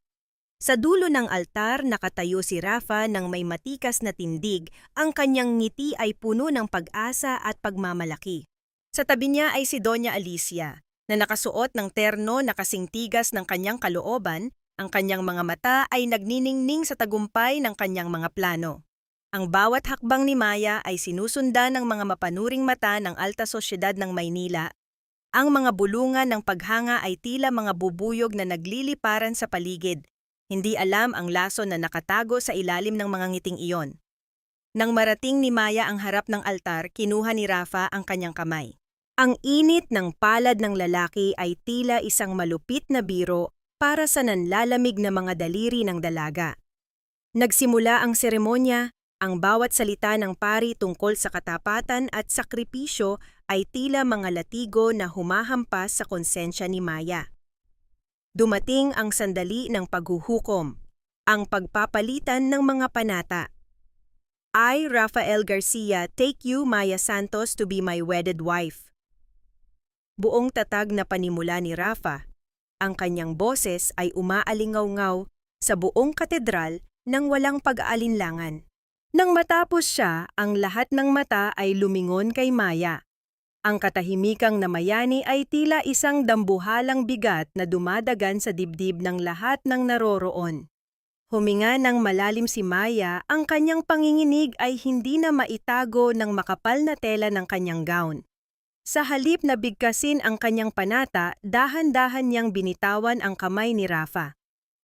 Sa dulo ng altar nakatayo si Rafa ng may matikas na tindig, ang kanyang ngiti ay puno ng pag-asa at pagmamalaki. Sa tabi niya ay si Doña Alicia, na nakasuot ng terno na kasing tigas ng kanyang kalooban, ang kanyang mga mata ay nagniningning sa tagumpay ng kanyang mga plano. Ang bawat hakbang ni Maya ay sinusundan ng mga mapanuring mata ng alta sosyedad ng Maynila. Ang mga bulungan ng paghanga ay tila mga bubuyog na nagliliparan sa paligid. Hindi alam ang lason na nakatago sa ilalim ng mga ngiting iyon. Nang marating ni Maya ang harap ng altar, kinuha ni Rafa ang kanyang kamay. Ang init ng palad ng lalaki ay tila isang malupit na biro para sa nanlalamig na mga daliri ng dalaga. Nagsimula ang seremonya. Ang bawat salita ng pari tungkol sa katapatan at sakripisyo ay tila mga latigo na humahampas sa konsensya ni Maya. Dumating ang sandali ng paghuhukom, ang pagpapalitan ng mga panata. I, Rafael Garcia, take you, Maya Santos, to be my wedded wife. Buong tatag na panimula ni Rafa, ang kanyang boses ay umaalingaw-ngaw sa buong katedral nang walang pag-aalinlangan. Nang matapos siya, ang lahat ng mata ay lumingon kay Maya. Ang katahimikang namayani ay tila isang dambuhalang bigat na dumadagan sa dibdib ng lahat ng naroroon. Huminga ng malalim si Maya, ang kanyang panginginig ay hindi na maitago ng makapal na tela ng kanyang gown. Sa halip na bigkasin ang kanyang panata, dahan-dahan niyang binitawan ang kamay ni Rafa.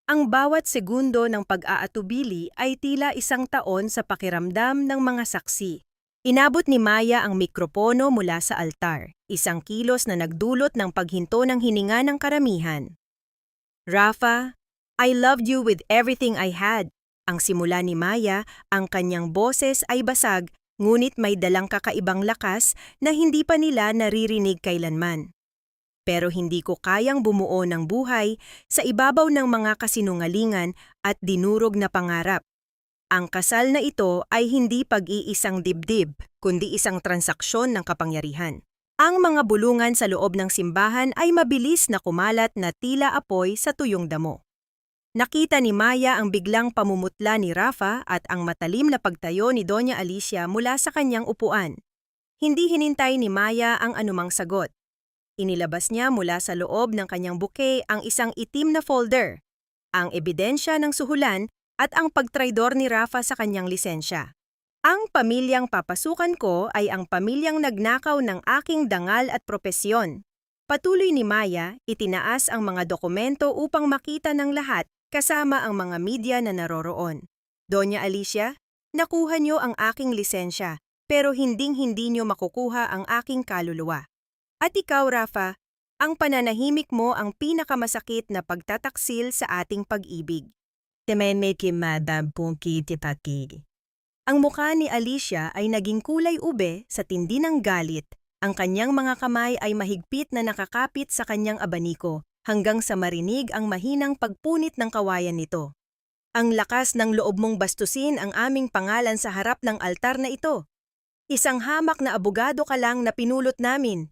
Ang bawat segundo ng pag-aatubili ay tila isang taon sa pakiramdam ng mga saksi. Inabot ni Maya ang mikropono mula sa altar, isang kilos na nagdulot ng paghinto ng hininga ng karamihan. Rafa, I loved you with everything I had. Ang simula ni Maya, ang kanyang boses ay basag, ngunit may dalang kakaibang lakas na hindi pa nila naririnig kailanman. Pero hindi ko kayang bumuo ng buhay sa ibabaw ng mga kasinungalingan at dinurog na pangarap. Ang kasal na ito ay hindi pag-iisang dibdib, kundi isang transaksyon ng kapangyarihan. Ang mga bulungan sa loob ng simbahan ay mabilis na kumalat na tila apoy sa tuyong damo. Nakita ni Maya ang biglang pamumutla ni Rafa at ang matalim na pagtayo ni Doña Alicia mula sa kanyang upuan. Hindi hinintay ni Maya ang anumang sagot. Inilabas niya mula sa loob ng kanyang bouquet ang isang itim na folder, ang ebidensya ng suhulan at ang pagtraidor ni Rafa sa kanyang lisensya. Ang pamilyang papasukan ko ay ang pamilyang nagnakaw ng aking dangal at propesyon. Patuloy ni Maya, itinaas ang mga dokumento upang makita ng lahat kasama ang mga media na naroroon. Doña Alicia, nakuha niyo ang aking lisensya pero hinding-hindi niyo makukuha ang aking kaluluwa. At ikaw, Rafa, ang pananahimik mo ang pinakamasakit na pagtataksil sa ating pag-ibig. Ang mukha ni Alicia ay naging kulay ube sa tindi ng galit. Ang kanyang mga kamay ay mahigpit na nakakapit sa kanyang abaniko hanggang sa marinig ang mahinang pagpunit ng kawayan nito. Ang lakas ng loob mong bastusin ang aming pangalan sa harap ng altar na ito. Isang hamak na abogado ka lang na pinulot namin.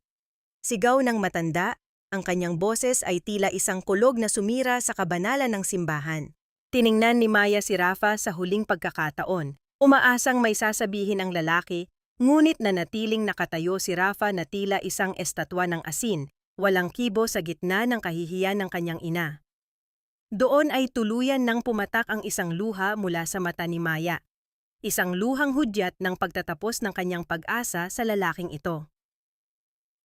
Sigaw ng matanda, ang kanyang boses ay tila isang kulog na sumira sa kabanalan ng simbahan. Tiningnan ni Maya si Rafa sa huling pagkakataon. Umaasang may sasabihin ang lalaki, ngunit nanatiling nakatayo si Rafa na tila isang estatwa ng asin, walang kibo sa gitna ng kahihiyan ng kanyang ina. Doon ay tuluyan nang pumatak ang isang luha mula sa mata ni Maya. isang luhang hudyat ng pagtatapos ng kanyang pag-asa sa lalaking ito.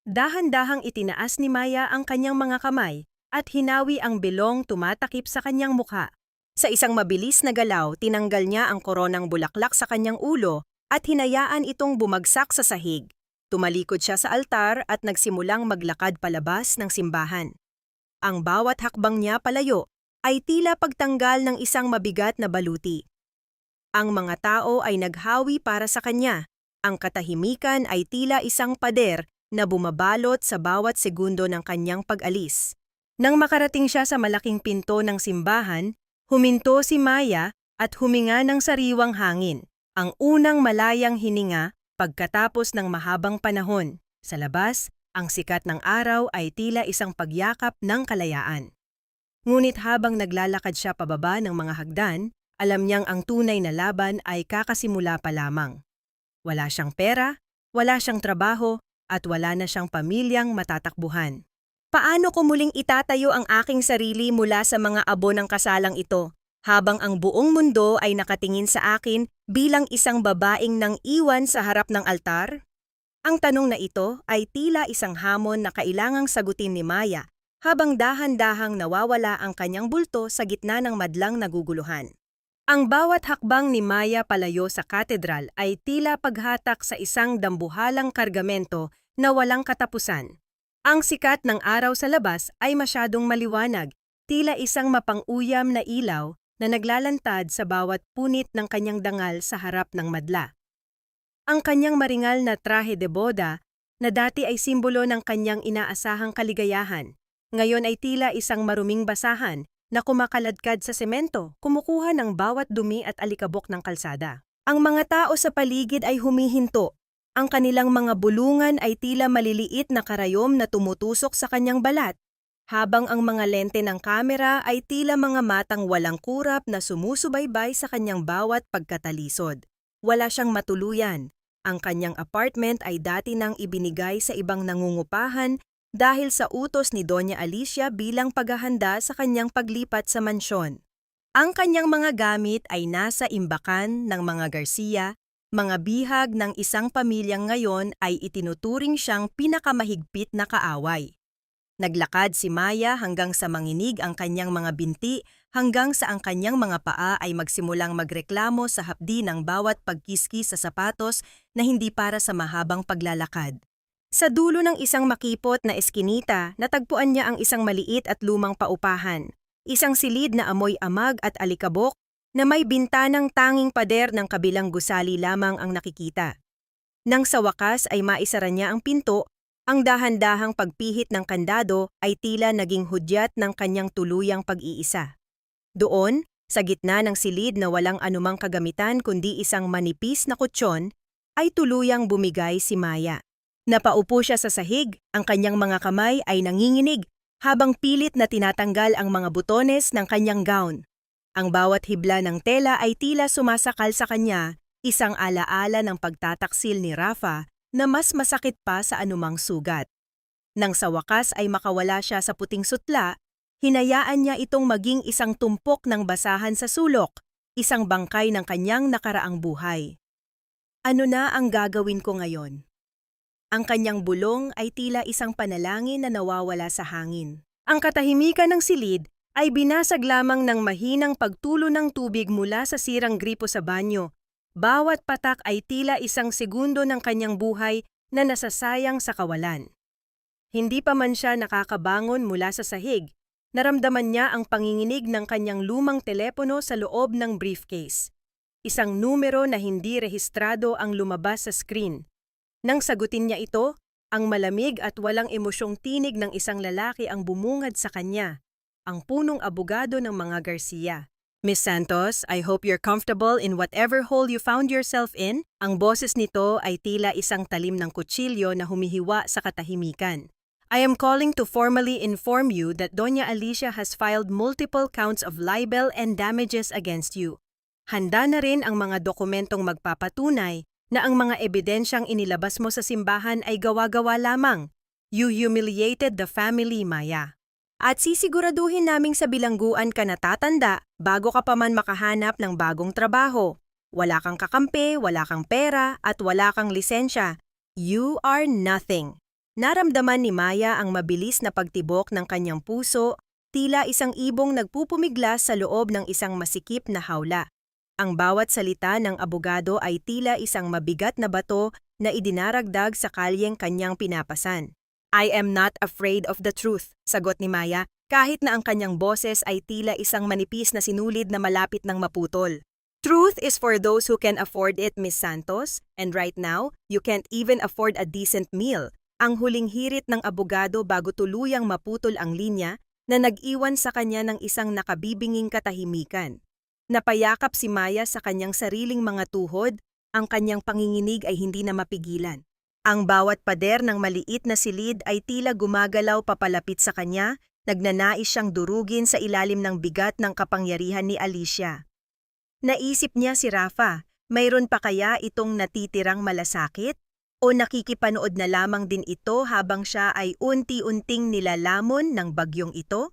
Dahan-dahang itinaas ni Maya ang kanyang mga kamay at hinawi ang bilong tumatakip sa kanyang mukha. Sa isang mabilis na galaw, tinanggal niya ang koronang bulaklak sa kanyang ulo at hinayaan itong bumagsak sa sahig. Tumalikod siya sa altar at nagsimulang maglakad palabas ng simbahan. Ang bawat hakbang niya palayo ay tila pagtanggal ng isang mabigat na baluti. Ang mga tao ay naghawi para sa kanya. Ang katahimikan ay tila isang pader na bumabalot sa bawat segundo ng kanyang pag-alis. Nang makarating siya sa malaking pinto ng simbahan, huminto si Maya at huminga ng sariwang hangin. Ang unang malayang hininga pagkatapos ng mahabang panahon. Sa labas, ang sikat ng araw ay tila isang pagyakap ng kalayaan. Ngunit habang naglalakad siya pababa ng mga hagdan, alam niyang ang tunay na laban ay kakasimula pa lamang. Wala siyang pera, wala siyang trabaho, at wala na siyang pamilyang matatakbuhan. Paano ko muling itatayo ang aking sarili mula sa mga abo ng kasalang ito, habang ang buong mundo ay nakatingin sa akin bilang isang babaeng nang iwan sa harap ng altar? Ang tanong na ito ay tila isang hamon na kailangang sagutin ni Maya habang dahan-dahang nawawala ang kanyang bulto sa gitna ng madlang naguguluhan. Ang bawat hakbang ni Maya palayo sa katedral ay tila paghatak sa isang dambuhalang kargamento na walang katapusan. Ang sikat ng araw sa labas ay masyadong maliwanag, tila isang mapang-uyam na ilaw na naglalantad sa bawat punit ng kanyang dangal sa harap ng madla. Ang kanyang maringal na trahe de boda, na dati ay simbolo ng kanyang inaasahang kaligayahan, ngayon ay tila isang maruming basahan na kumakaladkad sa semento, kumukuha ng bawat dumi at alikabok ng kalsada. Ang mga tao sa paligid ay humihinto. Ang kanilang mga bulungan ay tila maliliit na karayom na tumutusok sa kanyang balat, habang ang mga lente ng kamera ay tila mga matang walang kurap na sumusubaybay sa kanyang bawat pagkatalisod. Wala siyang matuluyan. Ang kanyang apartment ay dati nang ibinigay sa ibang nangungupahan dahil sa utos ni Doña Alicia bilang paghahanda sa kanyang paglipat sa mansyon. Ang kanyang mga gamit ay nasa imbakan ng mga Garcia, mga bihag ng isang pamilyang ngayon ay itinuturing siyang pinakamahigpit na kaaway. Naglakad si Maya hanggang sa manginig ang kanyang mga binti hanggang sa ang kanyang mga paa ay magsimulang magreklamo sa hapdi ng bawat pagkiski sa sapatos na hindi para sa mahabang paglalakad. Sa dulo ng isang makipot na eskinita, natagpuan niya ang isang maliit at lumang paupahan, isang silid na amoy amag at alikabok na may bintanang tanging pader ng kabilang gusali lamang ang nakikita. Nang sa wakas ay maisara niya ang pinto, ang dahan-dahang pagpihit ng kandado ay tila naging hudyat ng kanyang tuluyang pag-iisa. Doon, sa gitna ng silid na walang anumang kagamitan kundi isang manipis na kutsyon, ay tuluyang bumigay si Maya. Napaupo siya sa sahig, ang kanyang mga kamay ay nanginginig habang pilit na tinatanggal ang mga butones ng kanyang gown. Ang bawat hibla ng tela ay tila sumasakal sa kanya, isang alaala ng pagtataksil ni Rafa na mas masakit pa sa anumang sugat. Nang sa wakas ay makawala siya sa puting sutla, hinayaan niya itong maging isang tumpok ng basahan sa sulok, isang bangkay ng kanyang nakaraang buhay. Ano na ang gagawin ko ngayon? Ang kanyang bulong ay tila isang panalangin na nawawala sa hangin. Ang katahimikan ng silid ay binasag lamang ng mahinang pagtulo ng tubig mula sa sirang gripo sa banyo. Bawat patak ay tila isang segundo ng kanyang buhay na nasasayang sa kawalan. Hindi pa man siya nakakabangon mula sa sahig, naramdaman niya ang panginginig ng kanyang lumang telepono sa loob ng briefcase. Isang numero na hindi rehistrado ang lumabas sa screen. Nang sagutin niya ito, ang malamig at walang emosyong tinig ng isang lalaki ang bumungad sa kanya, ang punong abogado ng mga Garcia. Miss Santos, I hope you're comfortable in whatever hole you found yourself in. Ang boses nito ay tila isang talim ng kutsilyo na humihiwa sa katahimikan. I am calling to formally inform you that Doña Alicia has filed multiple counts of libel and damages against you. Handa na rin ang mga dokumentong magpapatunay na ang mga ebidensyang inilabas mo sa simbahan ay gawa-gawa lamang. You humiliated the family, Maya. At sisiguraduhin naming sa bilangguan ka natatanda bago ka pa man makahanap ng bagong trabaho. Wala kang kakampi, wala kang pera, at wala kang lisensya. You are nothing. Naramdaman ni Maya ang mabilis na pagtibok ng kanyang puso, tila isang ibong nagpupumiglas sa loob ng isang masikip na hawla. Ang bawat salita ng abogado ay tila isang mabigat na bato na idinaragdag sa kalyeng kanyang pinapasan. I am not afraid of the truth, sagot ni Maya, kahit na ang kanyang boses ay tila isang manipis na sinulid na malapit ng maputol. Truth is for those who can afford it, Miss Santos, and right now, you can't even afford a decent meal. Ang huling hirit ng abogado bago tuluyang maputol ang linya na nag-iwan sa kanya ng isang nakabibinging katahimikan. Napayakap si Maya sa kanyang sariling mga tuhod, ang kanyang panginginig ay hindi na mapigilan. Ang bawat pader ng maliit na silid ay tila gumagalaw papalapit sa kanya, nagnanais siyang durugin sa ilalim ng bigat ng kapangyarihan ni Alicia. Naisip niya si Rafa, mayroon pa kaya itong natitirang malasakit? O nakikipanood na lamang din ito habang siya ay unti-unting nilalamon ng bagyong ito?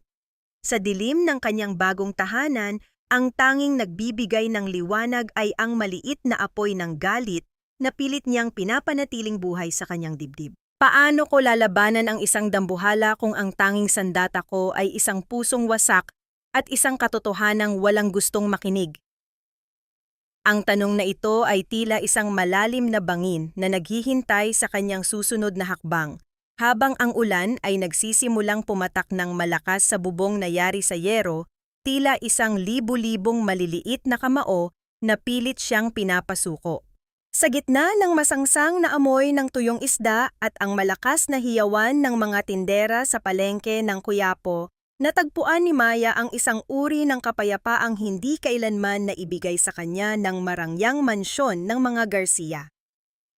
Sa dilim ng kanyang bagong tahanan, ang tanging nagbibigay ng liwanag ay ang maliit na apoy ng galit na pilit niyang pinapanatiling buhay sa kanyang dibdib. Paano ko lalabanan ang isang dambuhala kung ang tanging sandata ko ay isang pusong wasak at isang katotohanang walang gustong makinig? Ang tanong na ito ay tila isang malalim na bangin na naghihintay sa kanyang susunod na hakbang, habang ang ulan ay nagsisimulang pumatak ng malakas sa bubong na yari sa yero, tila isang libu-libong maliliit na kamao na pilit siyang pinapasuko. Sa gitna ng masangsang na amoy ng tuyong isda at ang malakas na hiyawan ng mga tindera sa palengke ng Quiapo, natagpuan ni Maya ang isang uri ng kapayapaang hindi kailanman naibigay sa kanya ng marangyang mansyon ng mga Garcia.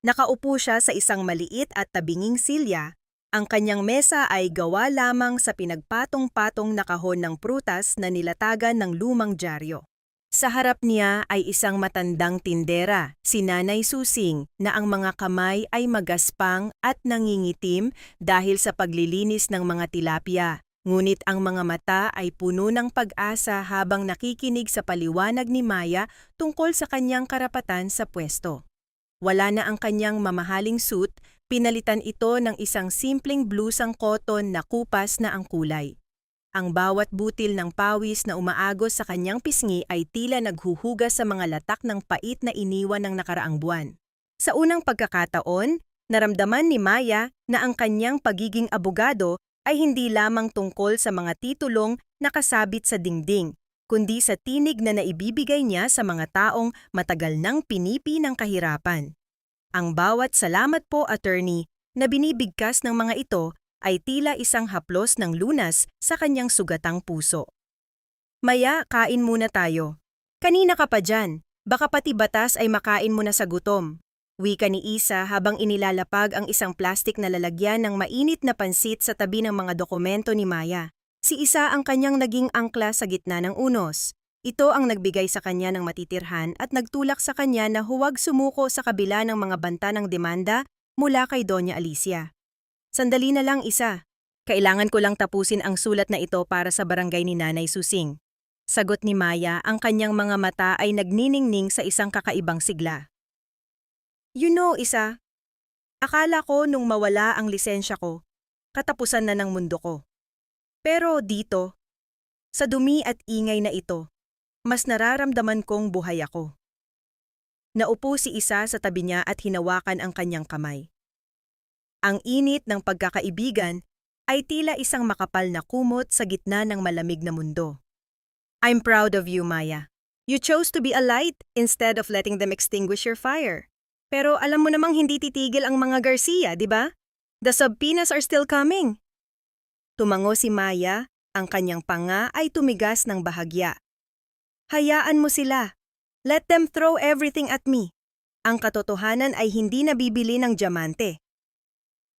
Nakaupo siya sa isang maliit at tabinging silya. Ang kanyang mesa ay gawa lamang sa pinagpatong-patong na kahon ng prutas na nilatagan ng lumang dyaryo. Sa harap niya ay isang matandang tindera, si Nanay Susing, na ang mga kamay ay magaspang at nangingitim dahil sa paglilinis ng mga tilapia. Ngunit ang mga mata ay puno ng pag-asa habang nakikinig sa paliwanag ni Maya tungkol sa kanyang karapatan sa pwesto. Wala na ang kanyang mamahaling suit, pinalitan ito ng isang simpleng blusang cotton na kupas na ang kulay. Ang bawat butil ng pawis na umaagos sa kanyang pisngi ay tila naghuhugas sa mga latak ng pait na iniwan ng nakaraang buwan. Sa unang pagkakataon, naramdaman ni Maya na ang kanyang pagiging abogado ay hindi lamang tungkol sa mga titulong nakasabit sa dingding, kundi sa tinig na naibibigay niya sa mga taong matagal nang pinipi ng kahirapan. Ang bawat salamat po, attorney, na binibigkas ng mga ito ay tila isang haplos ng lunas sa kanyang sugatang puso. Maya, kain muna tayo. Kanina ka pa dyan, baka pati batas ay makain mo na sa gutom. Wika ni Isa habang inilalapag ang isang plastik na lalagyan ng mainit na pansit sa tabi ng mga dokumento ni Maya. Si Isa ang kanyang naging angkla sa gitna ng unos. Ito ang nagbigay sa kanya ng matitirhan at nagtulak sa kanya na huwag sumuko sa kabila ng mga banta ng demanda mula kay Doña Alicia. Sandali na lang, Isa. Kailangan ko lang tapusin ang sulat na ito para sa barangay ni Nanay Susing. Sagot ni Maya, ang kanyang mga mata ay nagniningning sa isang kakaibang sigla. You know, Isa, akala ko nung mawala ang lisensya ko, katapusan na ng mundo ko. Pero dito, sa dumi at ingay na ito, mas nararamdaman kong buhay ako. Naupo si Isa sa tabi niya at hinawakan ang kanyang kamay. Ang init ng pagkakaibigan ay tila isang makapal na kumot sa gitna ng malamig na mundo. I'm proud of you, Maya. You chose to be a light instead of letting them extinguish your fire. Pero alam mo namang hindi titigil ang mga Garcia, di ba? The subpoenas are still coming. Tumango si Maya, ang kanyang panga ay tumigas ng bahagya. Hayaan mo sila. Let them throw everything at me. Ang katotohanan ay hindi nabibili ng diamante.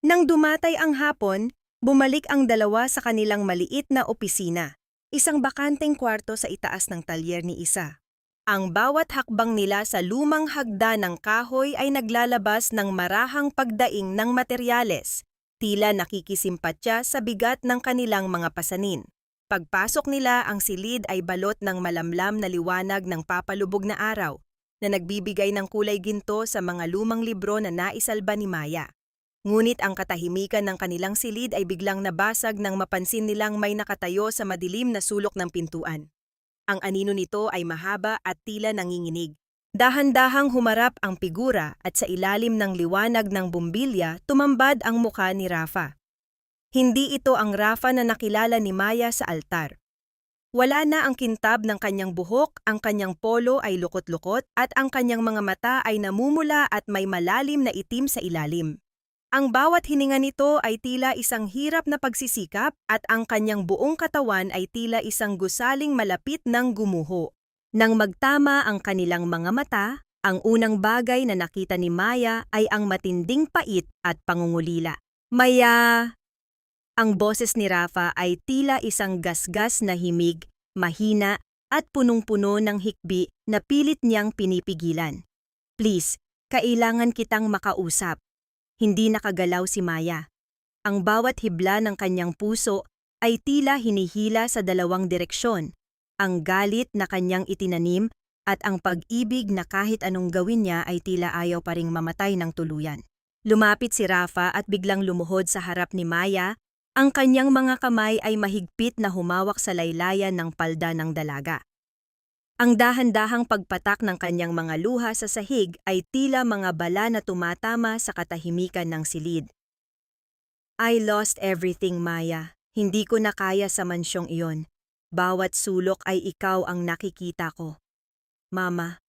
Nang dumatay ang hapon, bumalik ang dalawa sa kanilang maliit na opisina, isang bakanteng kwarto sa itaas ng talyer ni Isa. Ang bawat hakbang nila sa lumang hagda ng kahoy ay naglalabas ng marahang pagdaing ng materyales, tila nakikisimpatya sa bigat ng kanilang mga pasanin. Pagpasok nila, ang silid ay balot ng malamlam na liwanag ng papalubog na araw, na nagbibigay ng kulay ginto sa mga lumang libro na naisalba ni Maya. Ngunit ang katahimikan ng kanilang silid ay biglang nabasag nang mapansin nilang may nakatayo sa madilim na sulok ng pintuan. Ang anino nito ay mahaba at tila nanginginig. Dahan-dahang humarap ang figura at sa ilalim ng liwanag ng bumbilya tumambad ang mukha ni Rafa. Hindi ito ang Rafa na nakilala ni Maya sa altar. Wala na ang kintab ng kanyang buhok, ang kanyang polo ay lukot-lukot at ang kanyang mga mata ay namumula at may malalim na itim sa ilalim. Ang bawat hininga nito ay tila isang hirap na pagsisikap at ang kanyang buong katawan ay tila isang gusaling malapit ng gumuho. Nang magtama ang kanilang mga mata, ang unang bagay na nakita ni Maya ay ang matinding pait at pangungulila. Maya! Ang boses ni Rafa ay tila isang gasgas na himig, mahina at punong-puno ng hikbi na pilit niyang pinipigilan. Please, kailangan kitang makausap. Hindi nakagalaw si Maya. Ang bawat hibla ng kanyang puso ay tila hinihila sa dalawang direksyon. Ang galit na kanyang itinanim at ang pag-ibig na kahit anong gawin niya ay tila ayaw pa ring mamatay ng tuluyan. Lumapit si Rafa at biglang lumuhod sa harap ni Maya. Ang kanyang mga kamay ay mahigpit na humawak sa laylayan ng palda ng dalaga. Ang dahan-dahang pagpatak ng kanyang mga luha sa sahig ay tila mga bala na tumatama sa katahimikan ng silid. I lost everything, Maya. Hindi ko na kaya sa mansyong iyon. Bawat sulok ay ikaw ang nakikita ko. Mama,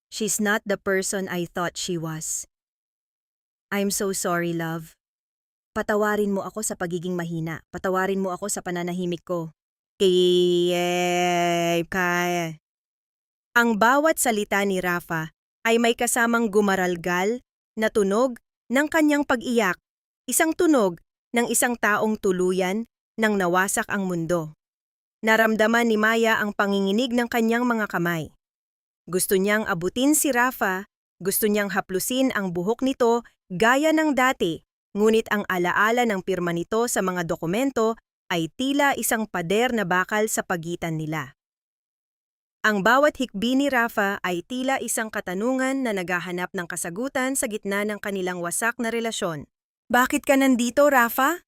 she's not the person I thought she was. I'm so sorry, love. Patawarin mo ako sa pagiging mahina. Patawarin mo ako sa pananahimik ko. Kaya. Ang bawat salita ni Rafa ay may kasamang gumaralgal na tunog ng kanyang pag-iyak. Isang tunog ng isang taong tuluyan nang nawasak ang mundo. Naramdaman ni Maya ang panginginig ng kanyang mga kamay. Gusto niyang abutin si Rafa, gusto niyang haplusin ang buhok nito gaya ng dati. Ngunit ang alaala ng pirma nito sa mga dokumento ay tila isang pader na bakal sa pagitan nila. Ang bawat hikbi ni Rafa ay tila isang katanungan na naghahanap ng kasagutan sa gitna ng kanilang wasak na relasyon. Bakit ka nandito, Rafa?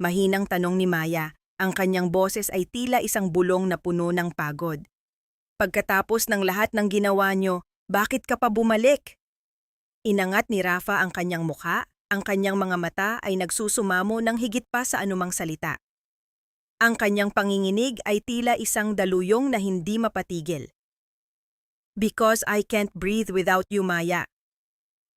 Mahinang tanong ni Maya. Ang kanyang boses ay tila isang bulong na puno ng pagod. Pagkatapos ng lahat ng ginawa niyo, bakit ka pa bumalik? Inangat ni Rafa ang kanyang mukha. Ang kanyang mga mata ay nagsusumamo ng higit pa sa anumang salita. Ang kanyang panginginig ay tila isang daluyong na hindi mapatigil. Because I can't breathe without you, Maya.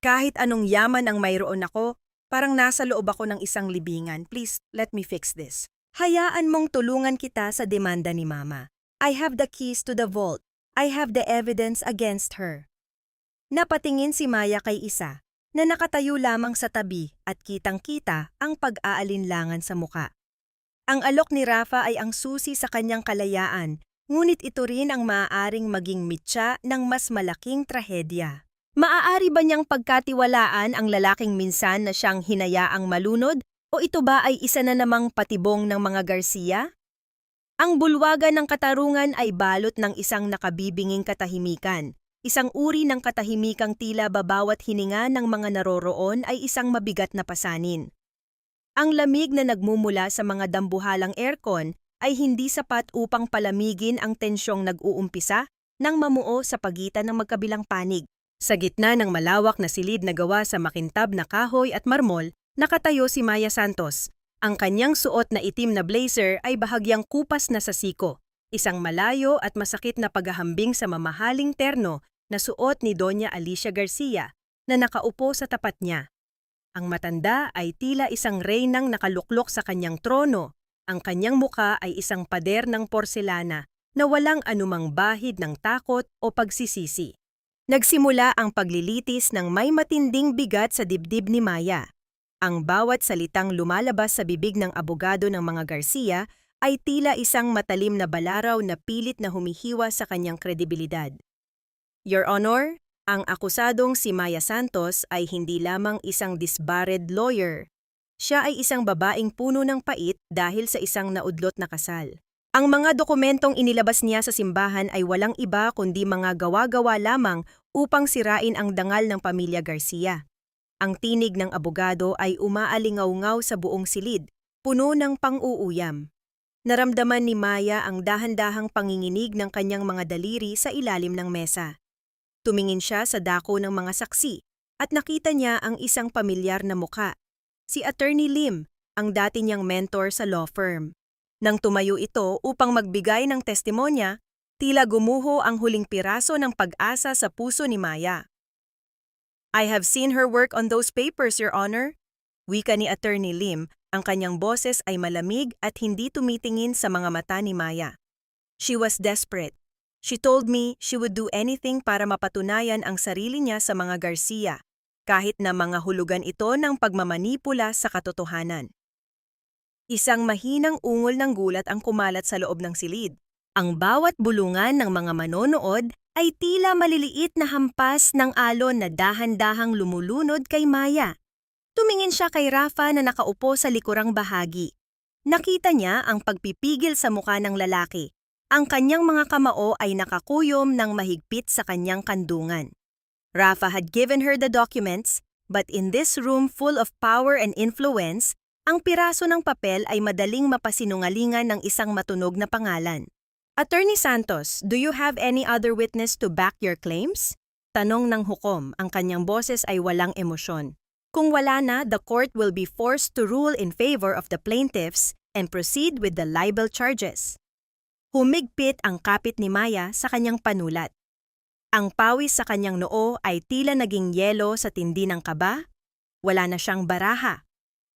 Kahit anong yaman ang mayroon ako, parang nasa loob ako ng isang libingan. Please, let me fix this. Hayaan mong tulungan kita sa demanda ni Mama. I have the keys to the vault. I have the evidence against her. Napatingin si Maya kay Isa, na nakatayo lamang sa tabi at kitang-kita ang pag-aalinlangan sa muka. Ang alok ni Rafa ay ang susi sa kanyang kalayaan, ngunit ito rin ang maaaring maging mitya ng mas malaking trahedya. Maaari ba niyang pagkatiwalaan ang lalaking minsan na siyang hinayaang malunod o ito ba ay isa na namang patibong ng mga Garcia? Ang bulwagan ng katarungan ay balot ng isang nakabibinging katahimikan. Isang uri ng katahimikang tila babawat hininga ng mga naroroon ay isang mabigat na pasanin. Ang lamig na nagmumula sa mga dambuhalang aircon ay hindi sapat upang palamigin ang tensyong nag-uumpisa nang mamuo sa pagitan ng magkabilang panig. Sa gitna ng malawak na silid na gawa sa makintab na kahoy at marmol, nakatayo si Maya Santos. Ang kanyang suot na itim na blazer ay bahagyang kupas na sa siko. Isang malayo at masakit na paghahambing sa mamahaling terno na suot ni Doña Alicia Garcia na nakaupo sa tapat niya. Ang matanda ay tila isang reynang nakaluklok sa kanyang trono. Ang kanyang muka ay isang pader ng porselana na walang anumang bahid ng takot o pagsisisi. Nagsimula ang paglilitis ng may matinding bigat sa dibdib ni Maya. Ang bawat salitang lumalabas sa bibig ng abogado ng mga Garcia ay tila isang matalim na balaraw na pilit na humihiwa sa kanyang kredibilidad. Your Honor, ang akusadong si Maya Santos ay hindi lamang isang disbarred lawyer. Siya ay isang babaeng puno ng pait dahil sa isang naudlot na kasal. Ang mga dokumentong inilabas niya sa simbahan ay walang iba kundi mga gawa-gawa lamang upang sirain ang dangal ng pamilya Garcia. Ang tinig ng abogado ay umaalingaw-ngaw sa buong silid, puno ng pang-uuyam. Naramdaman ni Maya ang dahan-dahang panginginig ng kanyang mga daliri sa ilalim ng mesa. Tumingin siya sa dako ng mga saksi at nakita niya ang isang pamilyar na muka, si Attorney Lim, ang dati niyang mentor sa law firm. Nang tumayo ito upang magbigay ng testimonya, tila gumuho ang huling piraso ng pag-asa sa puso ni Maya. "I have seen her work on those papers, Your Honor." Wika ni Attorney Lim, ang kanyang boses ay malamig at hindi tumitingin sa mga mata ni Maya. She was desperate. She told me she would do anything para mapatunayan ang sarili niya sa mga Garcia, kahit na mga hulugan ito ng pagmamanipula sa katotohanan. Isang mahinang ungol ng gulat ang kumalat sa loob ng silid. Ang bawat bulungan ng mga manonood ay tila maliliit na hampas ng alon na dahan-dahang lumulunod kay Maya. Tumingin siya kay Rafa na nakaupo sa likurang bahagi. Nakita niya ang pagpipigil sa mukha ng lalaki. Ang kanyang mga kamao ay nakakuyom ng mahigpit sa kanyang kandungan. Rafa had given her the documents, but in this room full of power and influence, ang piraso ng papel ay madaling mapasinungalingan ng isang matunog na pangalan. "Attorney Santos, do you have any other witness to back your claims?" Tanong ng hukom, ang kanyang boses ay walang emosyon. Kung wala na, the court will be forced to rule in favor of the plaintiffs and proceed with the libel charges. Humigpit ang kapit ni Maya sa kanyang panulat. Ang pawis sa kanyang noo ay tila naging yelo sa tindi ng kaba. Wala na siyang baraha.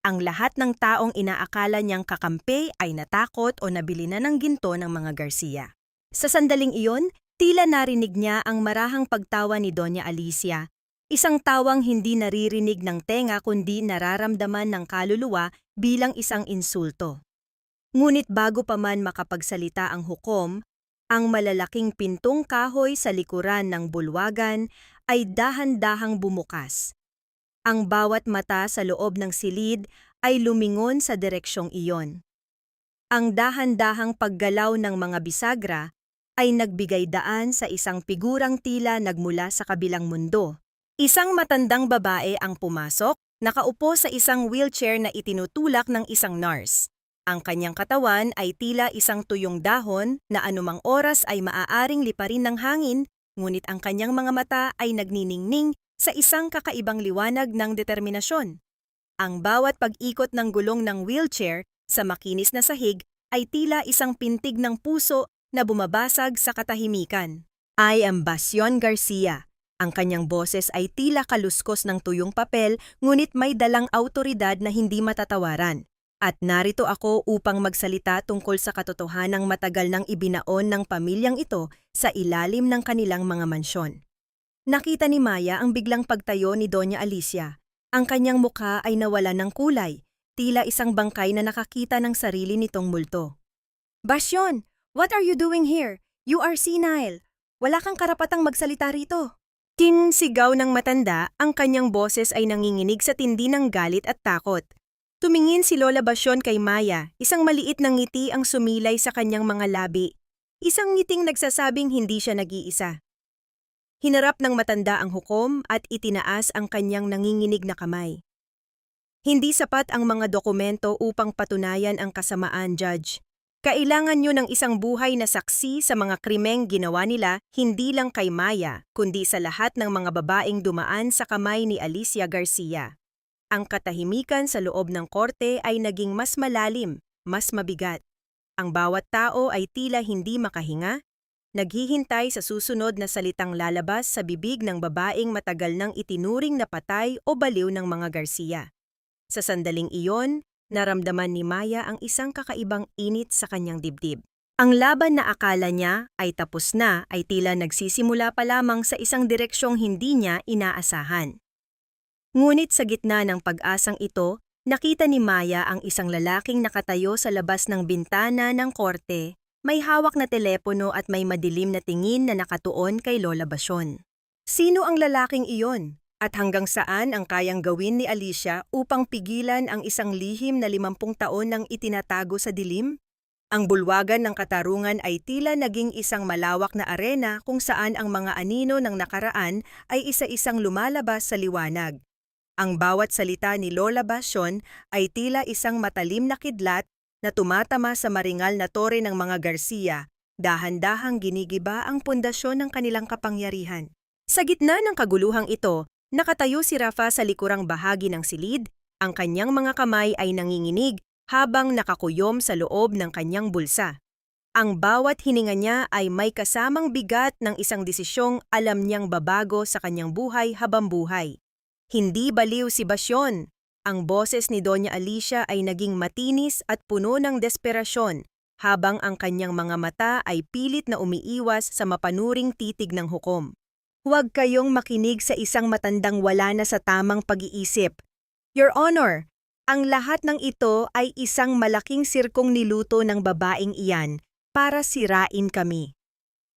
Ang lahat ng taong inaakala niyang kakampi ay natakot o nabili na ng ginto ng mga Garcia. Sa sandaling iyon, tila narinig niya ang marahang pagtawa ni Doña Alicia, isang tawang hindi naririnig ng tenga kundi nararamdaman ng kaluluwa bilang isang insulto. Ngunit bago pa man makapagsalita ang hukom, ang malalaking pintong kahoy sa likuran ng bulwagan ay dahan-dahang bumukas. Ang bawat mata sa loob ng silid ay lumingon sa direksyong iyon. Ang dahan-dahang paggalaw ng mga bisagra ay nagbigay daan sa isang figurang tila nagmula sa kabilang mundo. Isang matandang babae ang pumasok, nakaupo sa isang wheelchair na itinutulak ng isang nurse. Ang kanyang katawan ay tila isang tuyong dahon na anumang oras ay maaaring liparin ng hangin, ngunit ang kanyang mga mata ay nagniningning sa isang kakaibang liwanag ng determinasyon. Ang bawat pag-ikot ng gulong ng wheelchair sa makinis na sahig ay tila isang pintig ng puso na bumabasag sa katahimikan. "I am Basyon Garcia." Ang kanyang boses ay tila kaluskos ng tuyong papel, ngunit may dalang awtoridad na hindi matatawaran. At narito ako upang magsalita tungkol sa katotohanang matagal nang ibinaon ng pamilyang ito sa ilalim ng kanilang mga mansyon. Nakita ni Maya ang biglang pagtayo ni Doña Alicia. Ang kanyang mukha ay nawalan ng kulay, tila isang bangkay na nakakita ng sarili nitong multo. "Basyon, what are you doing here? You are senile. Wala kang karapatang magsalita rito." Sigaw ng matanda, ang kanyang boses ay nanginginig sa tindi ng galit at takot. Tumingin si Lola Basyon kay Maya, isang maliit na ngiti ang sumilay sa kanyang mga labi. Isang ngiting nagsasabing hindi siya nag-iisa. Hinarap ng matanda ang hukom at itinaas ang kanyang nanginginig na kamay. "Hindi sapat ang mga dokumento upang patunayan ang kasamaan, Judge. Kailangan niyo ng isang buhay na saksi sa mga krimeng ginawa nila hindi lang kay Maya, kundi sa lahat ng mga babaeng dumaan sa kamay ni Alicia Garcia." Ang katahimikan sa loob ng korte ay naging mas malalim, mas mabigat. Ang bawat tao ay tila hindi makahinga, naghihintay sa susunod na salitang lalabas sa bibig ng babaeng matagal nang itinuring na patay o baliw ng mga Garcia. Sa sandaling iyon, naramdaman ni Maya ang isang kakaibang init sa kanyang dibdib. Ang laban na akala niya ay tapos na ay tila nagsisimula pa lamang sa isang direksyong hindi niya inaasahan. Ngunit sa gitna ng pag-asang ito, nakita ni Maya ang isang lalaking nakatayo sa labas ng bintana ng korte, may hawak na telepono at may madilim na tingin na nakatuon kay Lola Basyon. Sino ang lalaking iyon? At hanggang saan ang kayang gawin ni Alicia upang pigilan ang isang lihim na 50 taon nang itinatago sa dilim? Ang bulwagan ng katarungan ay tila naging isang malawak na arena kung saan ang mga anino ng nakaraan ay isa-isang lumalabas sa liwanag. Ang bawat salita ni Lola Basyon ay tila isang matalim na kidlat na tumatama sa maringal na tore ng mga Garcia, dahan-dahang ginigiba ang pundasyon ng kanilang kapangyarihan. Sa gitna ng kaguluhang ito, nakatayo si Rafa sa likurang bahagi ng silid, ang kanyang mga kamay ay nanginginig habang nakakuyom sa loob ng kanyang bulsa. Ang bawat hininga niya ay may kasamang bigat ng isang desisyong alam niyang babago sa kanyang buhay habang buhay. Hindi baliw si Basyon. Ang boses ni Doña Alicia ay naging matinis at puno ng desperasyon, habang ang kanyang mga mata ay pilit na umiiwas sa mapanuring titig ng hukom. Huwag kayong makinig sa isang matandang wala na sa tamang pag-iisip. Your Honor, ang lahat ng ito ay isang malaking sirkong niluto ng babaeng iyan para sirain kami.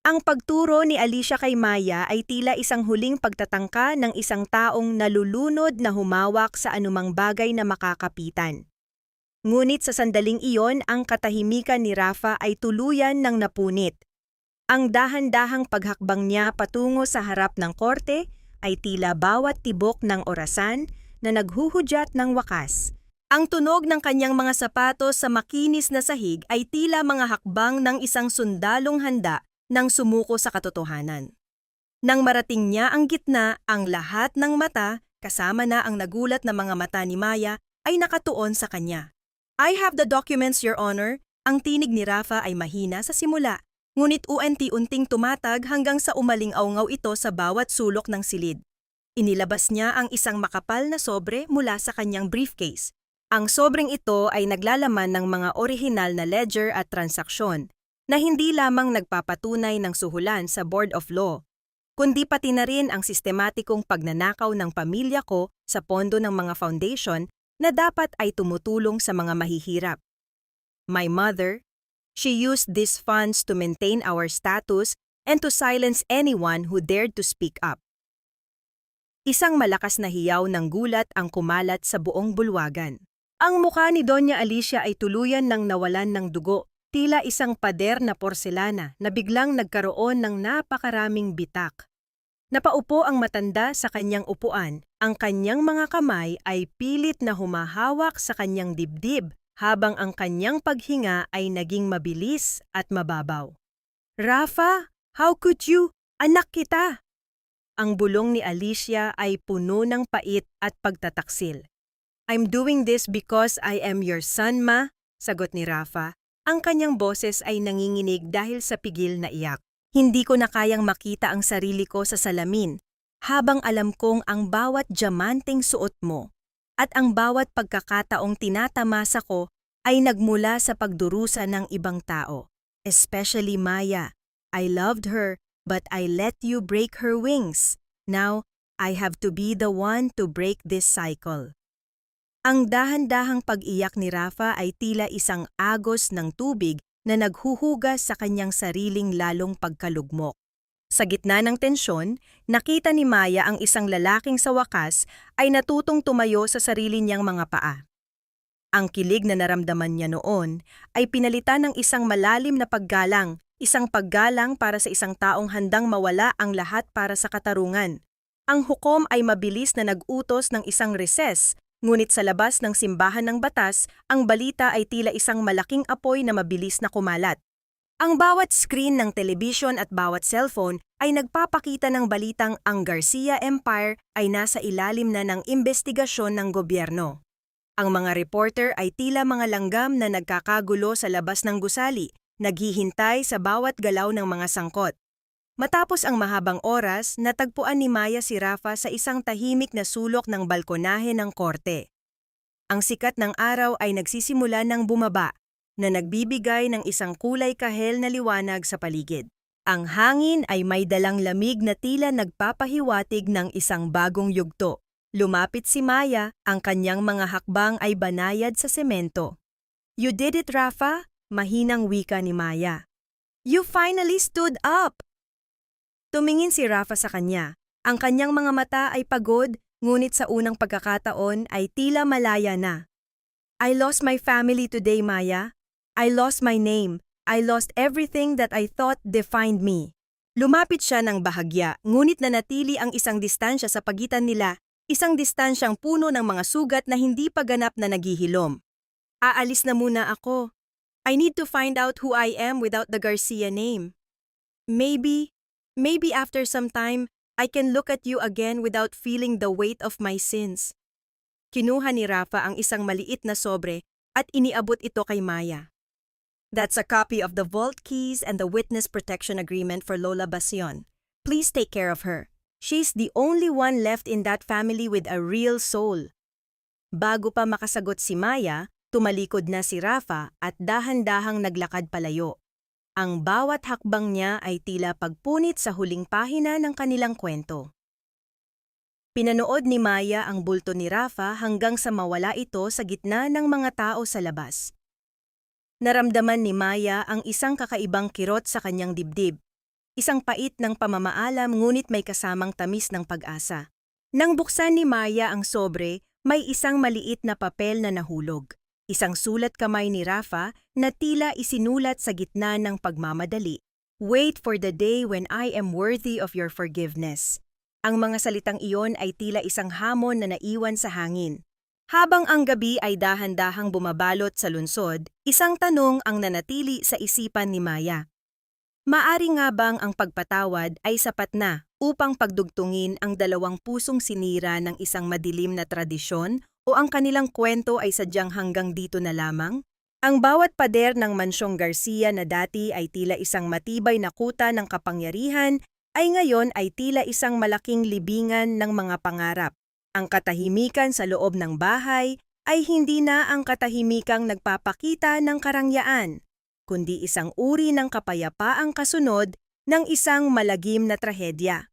Ang pagturo ni Alicia kay Maya ay tila isang huling pagtatangka ng isang taong nalulunod na humawak sa anumang bagay na makakapitan. Ngunit sa sandaling iyon, ang katahimikan ni Rafa ay tuluyan ng napunit. Ang dahan-dahang paghakbang niya patungo sa harap ng korte ay tila bawat tibok ng orasan na naghuhudyat ng wakas. Ang tunog ng kanyang mga sapatos sa makinis na sahig ay tila mga hakbang ng isang sundalong handa nang sumuko sa katotohanan. Nang marating niya ang gitna, ang lahat ng mata, kasama na ang nagulat na mga mata ni Maya, ay nakatuon sa kanya. I have the documents, Your Honor. Ang tinig ni Rafa ay mahina sa simula, ngunit unti-unting tumatag hanggang sa umaling-awngaw ito sa bawat sulok ng silid. Inilabas niya ang isang makapal na sobre mula sa kanyang briefcase. Ang sobreng ito ay naglalaman ng mga orihinal na ledger at transaksyon na hindi lamang nagpapatunay ng suhulan sa Board of Law, kundi pati na rin ang sistematikong pagnanakaw ng pamilya ko sa pondo ng mga foundation na dapat ay tumutulong sa mga mahihirap. My mother, she used these funds to maintain our status and to silence anyone who dared to speak up. Isang malakas na hiyaw ng gulat ang kumalat sa buong bulwagan. Ang mukha ni Doña Alicia ay tuluyan ng nawalan ng dugo, tila isang pader na porselana na biglang nagkaroon ng napakaraming bitak. Napaupo ang matanda sa kanyang upuan, ang kanyang mga kamay ay pilit na humahawak sa kanyang dibdib habang ang kanyang paghinga ay naging mabilis at mababaw. Rafa, how could you? Anak kita! Ang bulong ni Alicia ay puno ng pait at pagtataksil. I'm doing this because I am your son, ma, sagot ni Rafa. Ang kanyang boses ay nanginginig dahil sa pigil na iyak. Hindi ko na kayang makita ang sarili ko sa salamin, habang alam kong ang bawat diamanteng suot mo at ang bawat pagkakataong tinatamasa ko ay nagmula sa pagdurusa ng ibang tao, especially Maya. I loved her, but I let you break her wings. Now, I have to be the one to break this cycle. Ang dahan-dahang pag-iyak ni Rafa ay tila isang agos ng tubig na naghuhugas sa kanyang sariling lalong pagkalugmok. Sa gitna ng tensyon, nakita ni Maya ang isang lalaking sa wakas ay natutong tumayo sa sarili niyang mga paa. Ang kilig na naramdaman niya noon ay pinalitan ng isang malalim na paggalang, isang paggalang para sa isang taong handang mawala ang lahat para sa katarungan. Ang hukom ay mabilis na nag-utos ng isang recess, ngunit sa labas ng simbahan ng batas, ang balita ay tila isang malaking apoy na mabilis na kumalat. Ang bawat screen ng telebisyon at bawat cellphone ay nagpapakita ng balitang ang Garcia Empire ay nasa ilalim na ng investigasyon ng gobyerno. Ang mga reporter ay tila mga langgam na nagkakagulo sa labas ng gusali, naghihintay sa bawat galaw ng mga sangkot. Matapos ang mahabang oras, natagpuan ni Maya si Rafa sa isang tahimik na sulok ng balkonahe ng korte. Ang sikat ng araw ay nagsisimula ng bumaba, na nagbibigay ng isang kulay kahel na liwanag sa paligid. Ang hangin ay may dalang lamig na tila nagpapahiwatig ng isang bagong yugto. Lumapit si Maya, ang kanyang mga hakbang ay banayad sa semento. You did it, Rafa, mahinang wika ni Maya. You finally stood up! Tumingin si Rafa sa kanya. Ang kanyang mga mata ay pagod, ngunit sa unang pagkakataon ay tila malaya na. I lost my family today, Maya. I lost my name. I lost everything that I thought defined me. Lumapit siya ng bahagya, ngunit nanatili ang isang distansya sa pagitan nila, isang distansyang puno ng mga sugat na hindi pa ganap na naghihilom. Aalis na muna ako. I need to find out who I am without the Garcia name. Maybe after some time, I can look at you again without feeling the weight of my sins. Kinuha ni Rafa ang isang maliit na sobre at iniabot ito kay Maya. That's a copy of the vault keys and the witness protection agreement for Lola Basion. Please take care of her. She's the only one left in that family with a real soul. Bago pa makasagot si Maya, tumalikod na si Rafa at dahan-dahang naglakad palayo. Ang bawat hakbang niya ay tila pagpunit sa huling pahina ng kanilang kwento. Pinanood ni Maya ang bulto ni Rafa hanggang sa mawala ito sa gitna ng mga tao sa labas. Naramdaman ni Maya ang isang kakaibang kirot sa kanyang dibdib. Isang pait ng pamamaalam ngunit may kasamang tamis ng pag-asa. Nang buksan ni Maya ang sobre, may isang maliit na papel na nahulog. Isang sulat kamay ni Rafa na tila isinulat sa gitna ng pagmamadali. Wait for the day when I am worthy of your forgiveness. Ang mga salitang iyon ay tila isang hamon na naiwan sa hangin. Habang ang gabi ay dahan-dahang bumabalot sa lungsod, isang tanong ang nanatili sa isipan ni Maya. Maari nga bang ang pagpatawad ay sapat na upang pagdugtungin ang dalawang pusong sinira ng isang madilim na tradisyon o ang kanilang kwento ay sadyang hanggang dito na lamang? Ang bawat pader ng Mansyong Garcia na dati ay tila isang matibay na kuta ng kapangyarihan ay ngayon ay tila isang malaking libingan ng mga pangarap. Ang katahimikan sa loob ng bahay ay hindi na ang katahimikang nagpapakita ng karangyaan, kundi isang uri ng kapayapaang kasunod ng isang malagim na trahedya.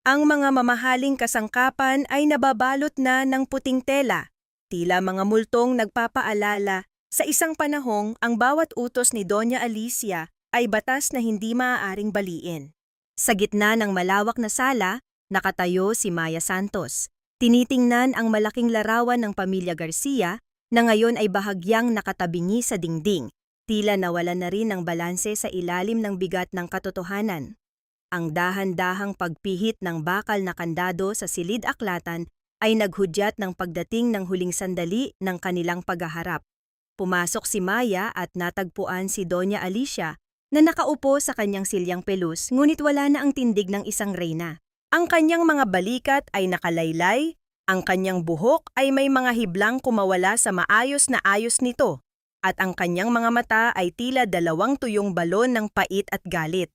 Ang mga mamahaling kasangkapan ay nababalot na ng puting tela, tila mga multong nagpapaalala sa isang panahong ang bawat utos ni Doña Alicia ay batas na hindi maaaring baliin. Sa gitna ng malawak na sala, nakatayo si Maya Santos. Tinitingnan ang malaking larawan ng pamilya Garcia na ngayon ay bahagyang nakatabingi sa dingding, tila nawalan na rin ng balanse sa ilalim ng bigat ng katotohanan. Ang dahan-dahang pagpihit ng bakal na kandado sa silid-aklatan ay naghudyat ng pagdating ng huling sandali ng kanilang paghaharap. Pumasok si Maya at natagpuan si Doña Alicia na nakaupo sa kanyang silyang pelus ngunit wala na ang tindig ng isang reyna. Ang kanyang mga balikat ay nakalaylay, ang kanyang buhok ay may mga hiblang kumawala sa maayos na ayos nito, at ang kanyang mga mata ay tila dalawang tuyong balon ng pait at galit.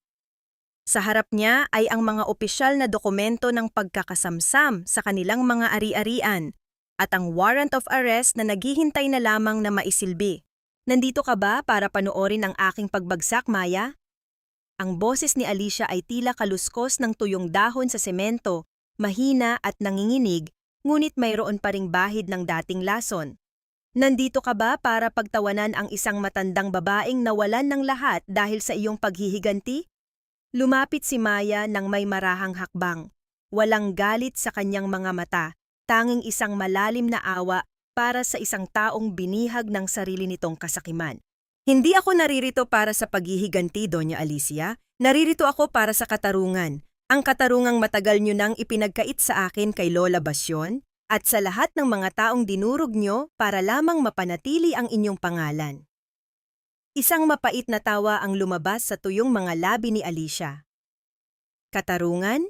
Sa harap niya ay ang mga opisyal na dokumento ng pagkakasamsam sa kanilang mga ari-arian at ang warrant of arrest na naghihintay na lamang na maisilbi. Nandito ka ba para panoorin ang aking pagbagsak, Maya? Ang boses ni Alicia ay tila kaluskos ng tuyong dahon sa semento, mahina at nanginginig, ngunit mayroon pa ring bahid ng dating lason. Nandito ka ba para pagtawanan ang isang matandang babaeng nawalan ng lahat dahil sa iyong paghihiganti? Lumapit si Maya ng may marahang hakbang. Walang galit sa kanyang mga mata, tanging isang malalim na awa para sa isang taong binihag ng sarili nitong kasakiman. Hindi ako naririto para sa paghihiganti, Doña Alicia. Naririto ako para sa katarungan. Ang katarungang matagal nyo nang ipinagkait sa akin kay Lola Basion at sa lahat ng mga taong dinurog nyo para lamang mapanatili ang inyong pangalan. Isang mapait na tawa ang lumabas sa tuyong mga labi ni Alicia. Katarungan?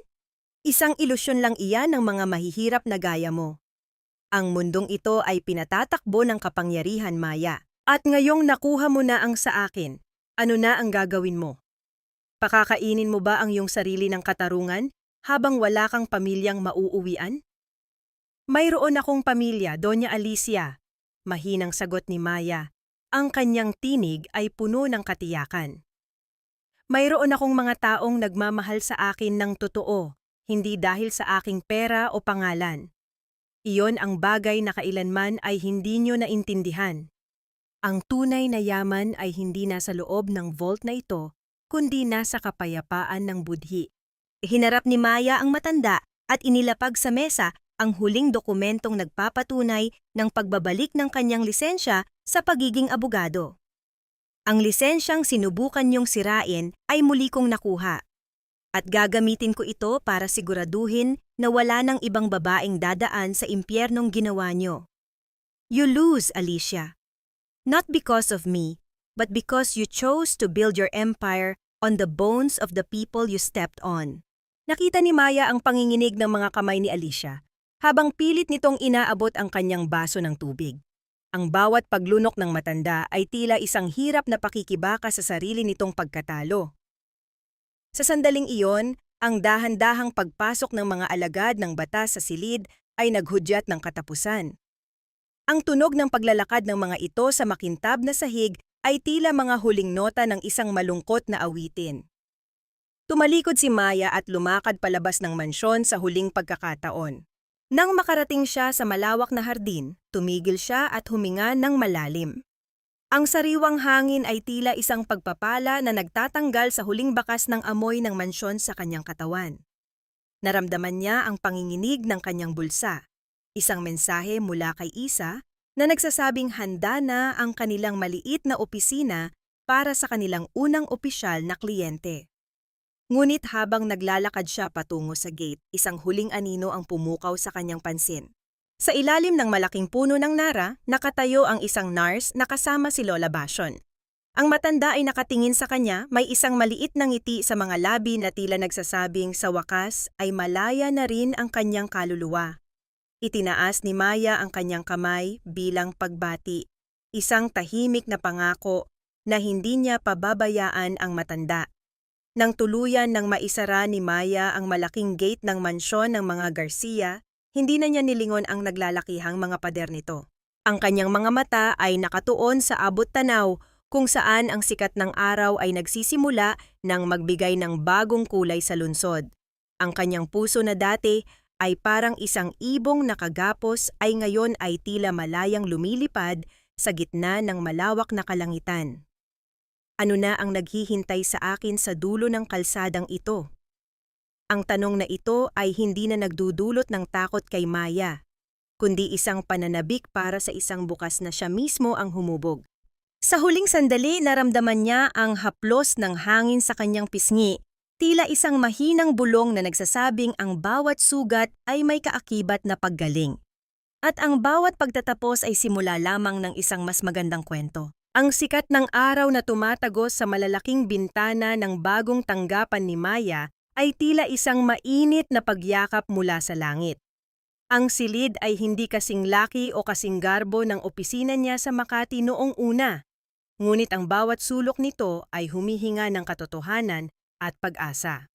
Isang ilusyon lang iyan ng mga mahihirap na gaya mo. Ang mundong ito ay pinatatakbo ng kapangyarihan, Maya. At ngayong nakuha mo na ang sa akin, ano na ang gagawin mo? Pakakainin mo ba ang iyong sarili ng katarungan habang wala kang pamilyang mauuwian? Mayroon akong pamilya, Doña Alicia. Mahinang sagot ni Maya. Ang kanyang tinig ay puno ng katiyakan. Mayroon akong mga taong nagmamahal sa akin ng totoo, hindi dahil sa aking pera o pangalan. Iyon ang bagay na kailanman ay hindi nyo naintindihan. Ang tunay na yaman ay hindi nasa loob ng vault na ito, kundi nasa kapayapaan ng budhi. Hinarap ni Maya ang matanda at inilapag sa mesa ang huling dokumentong nagpapatunay ng pagbabalik ng kanyang lisensya sa pagiging abogado. Ang lisensyang sinubukan niyong sirain ay muli kong nakuha. At gagamitin ko ito para siguraduhin na wala nang ibang babaeng dadaan sa impyernong ginawa niyo. You lose, Alicia. Not because of me, but because you chose to build your empire on the bones of the people you stepped on. Nakita ni Maya ang panginginig ng mga kamay ni Alicia, habang pilit nitong inaabot ang kanyang baso ng tubig. Ang bawat paglunok ng matanda ay tila isang hirap na pakikibaka sa sarili nitong pagkatalo. Sa sandaling iyon, ang dahan-dahang pagpasok ng mga alagad ng batas sa silid ay naghudyat ng katapusan. Ang tunog ng paglalakad ng mga ito sa makintab na sahig ay tila mga huling nota ng isang malungkot na awitin. Tumalikod si Maya at lumakad palabas ng mansyon sa huling pagkakataon. Nang makarating siya sa malawak na hardin, tumigil siya at huminga ng malalim. Ang sariwang hangin ay tila isang pagpapala na nagtatanggal sa huling bakas ng amoy ng mansyon sa kanyang katawan. Naramdaman niya ang panginginig ng kanyang bulsa, isang mensahe mula kay Isa na nagsasabing handa na ang kanilang maliit na opisina para sa kanilang unang opisyal na kliyente. Ngunit habang naglalakad siya patungo sa gate, isang huling anino ang pumukaw sa kanyang pansin. Sa ilalim ng malaking puno ng nara, nakatayo ang isang nurse na kasama si Lola Basyon. Ang matanda ay nakatingin sa kanya, may isang maliit na ngiti sa mga labi na tila nagsasabing sa wakas ay malaya na rin ang kanyang kaluluwa. Itinaas ni Maya ang kanyang kamay bilang pagbati, isang tahimik na pangako na hindi niya pababayaan ang matanda. Nang tuluyan ng maisara ni Maya ang malaking gate ng mansyon ng mga Garcia, hindi na niya nilingon ang naglalakihang mga pader nito. Ang kanyang mga mata ay nakatuon sa abot tanaw kung saan ang sikat ng araw ay nagsisimula nang magbigay ng bagong kulay sa lungsod. Ang kanyang puso na dati ay parang isang ibong nakagapos ay ngayon ay tila malayang lumilipad sa gitna ng malawak na kalangitan. Ano na ang naghihintay sa akin sa dulo ng kalsadang ito? Ang tanong na ito ay hindi na nagdudulot ng takot kay Maya, kundi isang pananabik para sa isang bukas na siya mismo ang humubog. Sa huling sandali, naramdaman niya ang haplos ng hangin sa kanyang pisngi, tila isang mahinang bulong na nagsasabing ang bawat sugat ay may kaakibat na paggaling. At ang bawat pagtatapos ay simula lamang ng isang mas magandang kwento. Ang sikat ng araw na tumatagos sa malalaking bintana ng bagong tanggapan ni Maya ay tila isang mainit na pagyakap mula sa langit. Ang silid ay hindi kasing laki o kasing garbo ng opisina niya sa Makati noong una, ngunit ang bawat sulok nito ay humihinga ng katotohanan at pag-asa.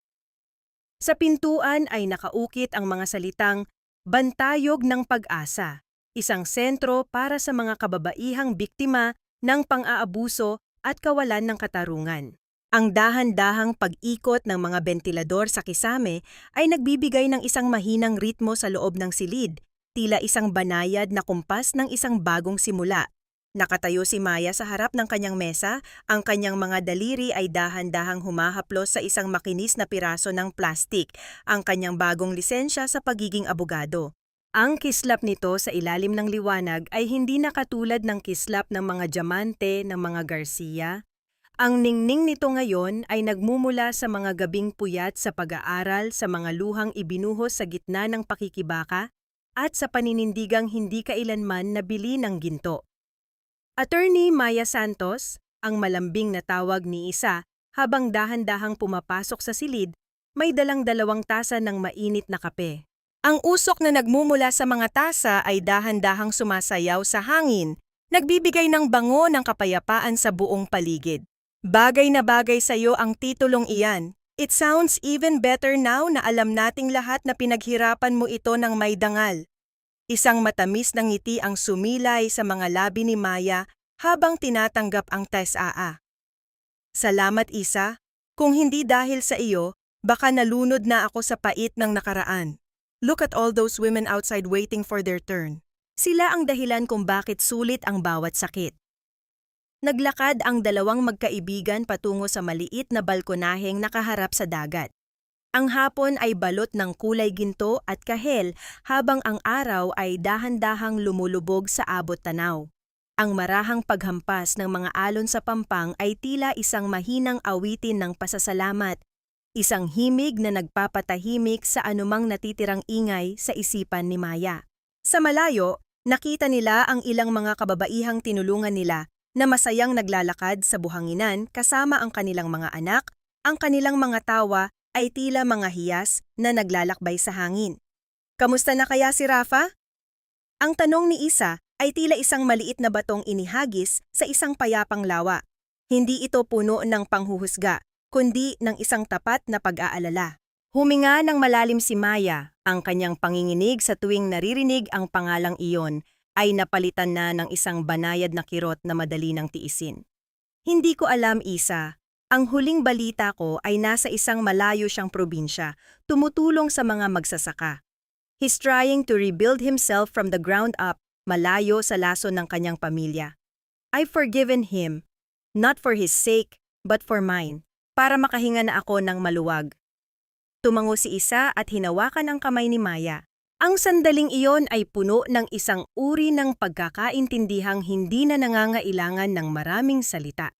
Sa pintuan ay nakaukit ang mga salitang Bantayog ng Pag-asa, isang sentro para sa mga kababaihang biktima ng pang-aabuso at kawalan ng katarungan. Ang dahan-dahang pag-ikot ng mga bentilador sa kisame ay nagbibigay ng isang mahinang ritmo sa loob ng silid, tila isang banayad na kumpas ng isang bagong simula. Nakatayo si Maya sa harap ng kanyang mesa, ang kanyang mga daliri ay dahan-dahang humahaplos sa isang makinis na piraso ng plastik, ang kanyang bagong lisensya sa pagiging abogado. Ang kislap nito sa ilalim ng liwanag ay hindi na katulad ng kislap ng mga diamante ng mga Garcia. Ang ningning nito ngayon ay nagmumula sa mga gabing puyat sa pag-aaral, sa mga luhang ibinuhos sa gitna ng pakikibaka, at sa paninindigang hindi kailanman nabili ng ginto. Attorney Maya Santos, ang malambing na tawag ni Isa, habang dahan-dahang pumapasok sa silid, may dalang 2 tasa ng mainit na kape. Ang usok na nagmumula sa mga tasa ay dahan-dahang sumasayaw sa hangin, nagbibigay ng bango ng kapayapaan sa buong paligid. Bagay na bagay sa iyo ang titulong iyan. It sounds even better now na alam nating lahat na pinaghirapan mo ito ng may dangal. Isang matamis na ngiti ang sumilay sa mga labi ni Maya habang tinatanggap ang TESAA. Salamat Isa, kung hindi dahil sa iyo, baka nalunod na ako sa pait ng nakaraan. Look at all those women outside waiting for their turn. Sila ang dahilan kung bakit sulit ang bawat sakit. Naglakad ang 2 magkaibigan patungo sa maliit na balkonaheng nakaharap sa dagat. Ang hapon ay balot ng kulay ginto at kahel habang ang araw ay dahan-dahang lumulubog sa abot tanaw. Ang marahang paghampas ng mga alon sa pampang ay tila isang mahinang awitin ng pasasalamat, isang himig na nagpapatahimik sa anumang natitirang ingay sa isipan ni Maya. Sa malayo, nakita nila ang ilang mga kababaihang tinulungan nila na masayang naglalakad sa buhanginan kasama ang kanilang mga anak, ang kanilang mga tawa ay tila mga hiyas na naglalakbay sa hangin. Kamusta na kaya si Rafa? Ang tanong ni Isa ay tila isang maliit na batong inihagis sa isang payapang lawa. Hindi ito puno ng panghuhusga, kundi ng isang tapat na pag-aalala. Huminga ng malalim si Maya, ang kanyang panginginig sa tuwing naririnig ang pangalang iyon ay napalitan na ng isang banayad na kirot na madali ng tiisin. Hindi ko alam, Isa. Ang huling balita ko ay nasa isang malayo siyang probinsya, tumutulong sa mga magsasaka. He's trying to rebuild himself from the ground up, malayo sa laso ng kanyang pamilya. I've forgiven him, not for his sake, but for mine, para makahinga na ako ng maluwag. Tumango si Isa at hinawakan ang kamay ni Maya. Ang sandaling iyon ay puno ng isang uri ng pagkakaintindihang hindi na nangangailangan ng maraming salita.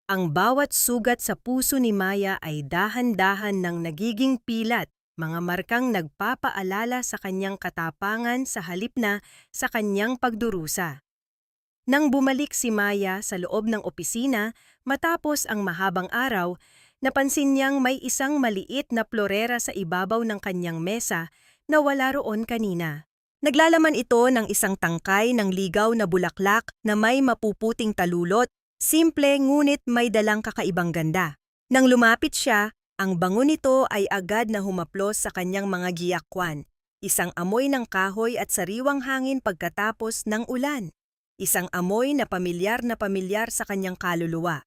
Ang bawat sugat sa puso ni Maya ay dahan-dahan ng nagiging pilat, mga markang nagpapaalala sa kanyang katapangan sa halip na sa kanyang pagdurusa. Nang bumalik si Maya sa loob ng opisina matapos ang mahabang araw, napansin niyang may isang maliit na plorera sa ibabaw ng kanyang mesa na wala roon kanina. Naglalaman ito ng isang tangkay ng ligaw na bulaklak na may mapuputing talulot, simple ngunit may dalang kakaibang ganda. Nang lumapit siya, ang bango nito ay agad na humaplos sa kanyang mga giyakwan, isang amoy ng kahoy at sariwang hangin pagkatapos ng ulan. Isang amoy na pamilyar sa kanyang kaluluwa.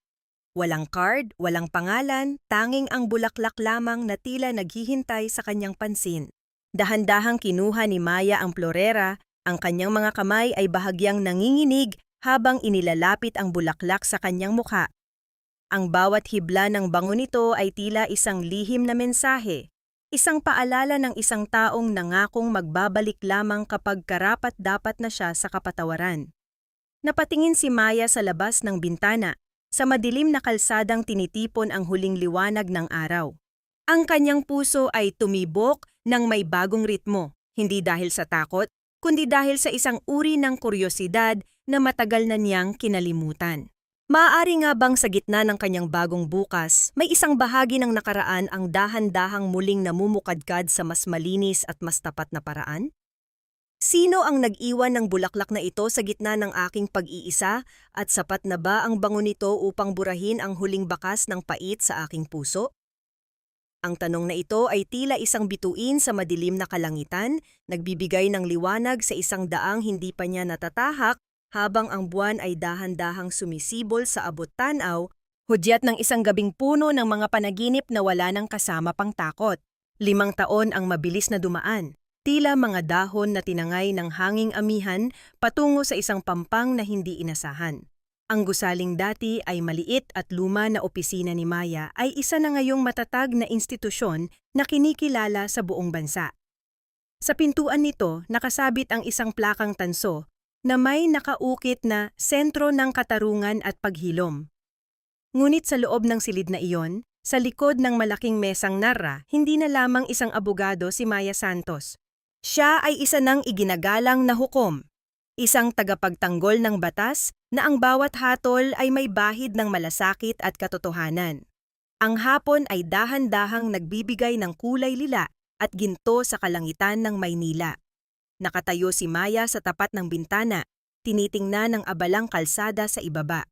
Walang card, walang pangalan, tanging ang bulaklak lamang na tila naghihintay sa kanyang pansin. Dahan-dahang kinuha ni Maya ang plorera, ang kanyang mga kamay ay bahagyang nanginginig habang inilalapit ang bulaklak sa kanyang mukha. Ang bawat hibla ng bango nito ay tila isang lihim na mensahe, isang paalala ng isang taong nangakong magbabalik lamang kapag karapat-dapat na siya sa kapatawaran. Napatingin si Maya sa labas ng bintana, sa madilim na kalsadang tinitipon ang huling liwanag ng araw. Ang kanyang puso ay tumibok ng may bagong ritmo, hindi dahil sa takot, kundi dahil sa isang uri ng kuryosidad na matagal na niyang kinalimutan. Maaari nga bang sa gitna ng kanyang bagong bukas, may isang bahagi ng nakaraan ang dahan-dahang muling namumukadkad sa mas malinis at mas tapat na paraan? Sino ang nag-iwan ng bulaklak na ito sa gitna ng aking pag-iisa at sapat na ba ang bango nito upang burahin ang huling bakas ng pait sa aking puso? Ang tanong na ito ay tila isang bituin sa madilim na kalangitan, nagbibigay ng liwanag sa isang daang hindi pa niya natatahak habang ang buwan ay dahan-dahang sumisibol sa abot tanaw, hudyat ng isang gabing puno ng mga panaginip na wala ng kasama pang takot. 5 taon ang mabilis na dumaan, tila mga dahon na tinangay ng hanging amihan patungo sa isang pampang na hindi inasahan. Ang gusaling dati ay maliit at luma na opisina ni Maya ay isa na ngayong matatag na institusyon na kinikilala sa buong bansa. Sa pintuan nito nakasabit ang isang plakang tanso na may nakaukit na sentro ng katarungan at paghilom. Ngunit sa loob ng silid na iyon, sa likod ng malaking mesang narra, hindi na lamang isang abogado si Maya Santos. Siya ay isa ng iginagalang na hukom, isang tagapagtanggol ng batas na ang bawat hatol ay may bahid ng malasakit at katotohanan. Ang hapon ay dahan-dahang nagbibigay ng kulay lila at ginto sa kalangitan ng Maynila. Nakatayo si Maya sa tapat ng bintana, tinitingnan ang abalang kalsada sa ibaba.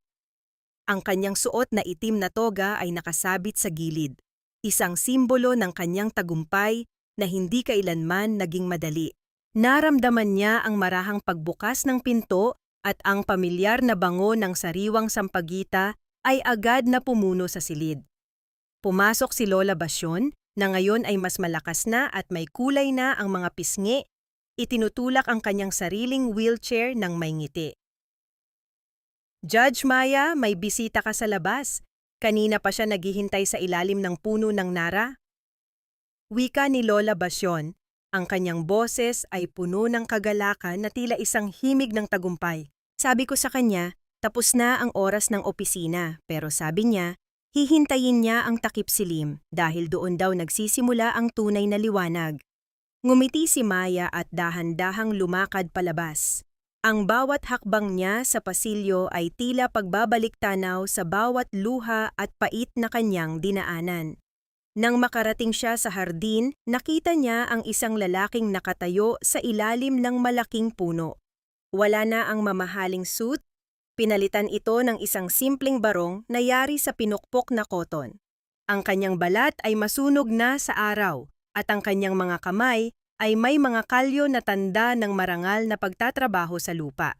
Ang kanyang suot na itim na toga ay nakasabit sa gilid, isang simbolo ng kanyang tagumpay na hindi kailanman naging madali. Naramdaman niya ang marahang pagbukas ng pinto at ang pamilyar na bango ng sariwang sampagita ay agad na pumuno sa silid. Pumasok si Lola Basyon, na ngayon ay mas malakas na at may kulay na ang mga pisngi. Itinutulak ang kanyang sariling wheelchair ng may ngiti. Judge Maya, may bisita ka sa labas. Kanina pa siya naghihintay sa ilalim ng puno ng nara. Wika ni Lola Basyon, ang kanyang boses ay puno ng kagalakan na tila isang himig ng tagumpay. Sabi ko sa kanya, tapos na ang oras ng opisina, pero sabi niya, hihintayin niya ang takip silim dahil doon daw nagsisimula ang tunay na liwanag. Ngumiti si Maya at dahan-dahang lumakad palabas. Ang bawat hakbang niya sa pasilyo ay tila pagbabalik-tanaw sa bawat luha at pait na kanyang dinaanan. Nang makarating siya sa hardin, nakita niya ang isang lalaking nakatayo sa ilalim ng malaking puno. Wala na ang mamahaling suit, pinalitan ito ng isang simpleng barong na yari sa pinukpok na koton. Ang kanyang balat ay masunog na sa araw at ang kanyang mga kamay ay may mga kalyo na tanda ng marangal na pagtatrabaho sa lupa.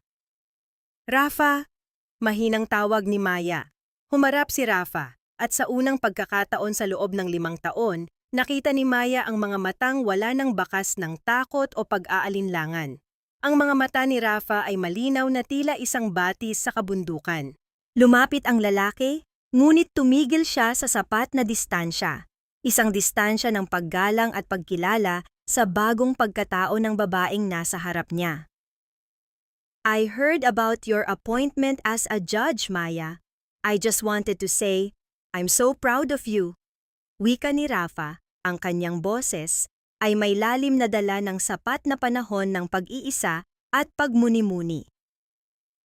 Rafa, mahinang tawag ni Maya. Humarap si Rafa at sa unang pagkakataon sa loob ng 5 taon, nakita ni Maya ang mga matang wala ng bakas ng takot o pag-aalinlangan. Ang mga mata ni Rafa ay malinaw na tila isang batis sa kabundukan. Lumapit ang lalaki, ngunit tumigil siya sa sapat na distansya. Isang distansya ng paggalang at pagkilala sa bagong pagkatao ng babaeng nasa harap niya. I heard about your appointment as a judge, Maya. I just wanted to say, I'm so proud of you. Wika ni Rafa, ang kanyang boses, ay may lalim na dala ng sapat na panahon ng pag-iisa at pagmuni-muni.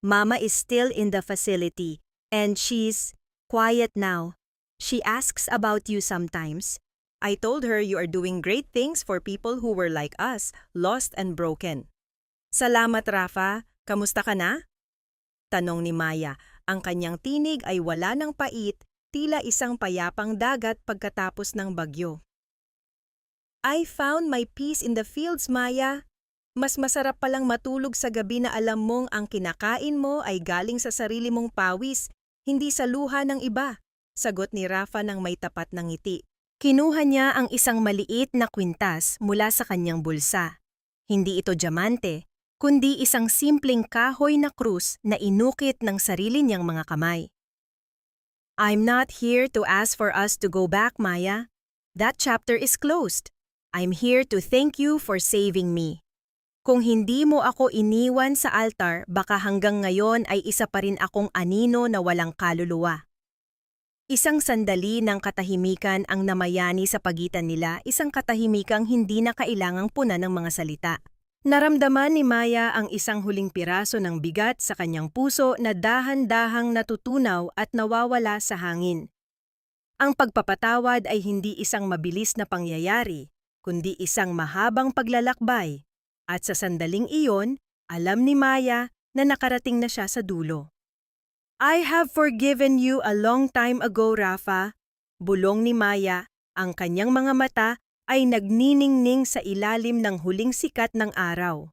Mama is still in the facility and she's quiet now. She asks about you sometimes. I told her you are doing great things for people who were like us, lost and broken. Salamat, Rafa. Kamusta ka na? Tanong ni Maya. Ang kanyang tinig ay wala ng pait, tila isang payapang dagat pagkatapos ng bagyo. I found my peace in the fields, Maya. Mas masarap palang matulog sa gabi na alam mong ang kinakain mo ay galing sa sarili mong pawis, hindi sa luha ng iba. Sagot ni Rafa ng may tapat na ngiti. Kinuha niya ang isang maliit na kwintas mula sa kanyang bulsa. Hindi ito diamante, kundi isang simpleng kahoy na krus na inukit ng sarili niyang mga kamay. I'm not here to ask for us to go back, Maya. That chapter is closed. I'm here to thank you for saving me. Kung hindi mo ako iniwan sa altar, baka hanggang ngayon ay isa pa rin akong anino na walang kaluluwa. Isang sandali ng katahimikan ang namayani sa pagitan nila, isang katahimikang hindi na kailangang punan ng mga salita. Naramdaman ni Maya ang isang huling piraso ng bigat sa kanyang puso na dahan-dahang natutunaw at nawawala sa hangin. Ang pagpapatawad ay hindi isang mabilis na pangyayari, kundi isang mahabang paglalakbay. At sa sandaling iyon, alam ni Maya na nakarating na siya sa dulo. I have forgiven you a long time ago, Rafa. Bulong ni Maya, ang kanyang mga mata ay nagniningning sa ilalim ng huling sikat ng araw.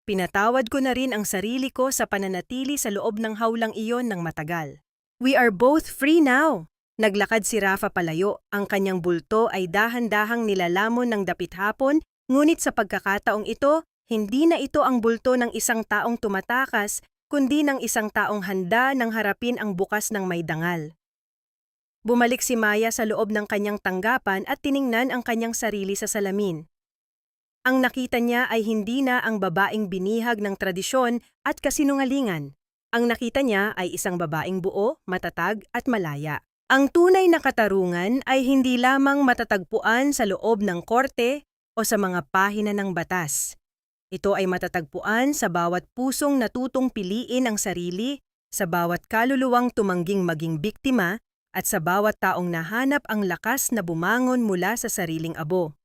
Pinatawad ko na rin ang sarili ko sa pananatili sa loob ng hawlang iyon ng matagal. We are both free now. Naglakad si Rafa palayo, ang kanyang bulto ay dahan-dahang nilalamon ng dapit hapon, ngunit sa pagkakataong ito, hindi na ito ang bulto ng isang taong tumatakas, kundi ng isang taong handa nang harapin ang bukas ng may dangal. Bumalik si Maya sa loob ng kanyang tanggapan at tiningnan ang kanyang sarili sa salamin. Ang nakita niya ay hindi na ang babaeng binihag ng tradisyon at kasinungalingan. Ang nakita niya ay isang babaeng buo, matatag at malaya. Ang tunay na katarungan ay hindi lamang matatagpuan sa loob ng korte o sa mga pahina ng batas. Ito ay matatagpuan sa bawat pusong natutong piliin ang sarili, sa bawat kaluluwang tumangging maging biktima, at sa bawat taong nahanap ang lakas na bumangon mula sa sariling abo.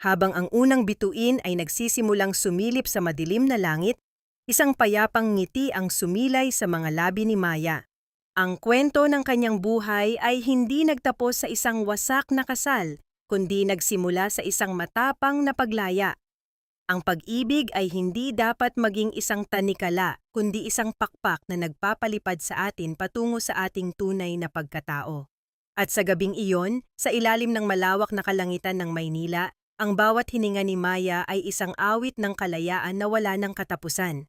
Habang ang unang bituin ay nagsisimulang sumilip sa madilim na langit, isang payapang ngiti ang sumilay sa mga labi ni Maya. Ang kwento ng kanyang buhay ay hindi nagtapos sa isang wasak na kasal, kundi nagsimula sa isang matapang na paglaya. Ang pag-ibig ay hindi dapat maging isang tanikala, kundi isang pakpak na nagpapalipad sa atin patungo sa ating tunay na pagkatao. At sa gabing iyon, sa ilalim ng malawak na kalangitan ng Maynila, ang bawat hininga ni Maya ay isang awit ng kalayaan na wala ng katapusan.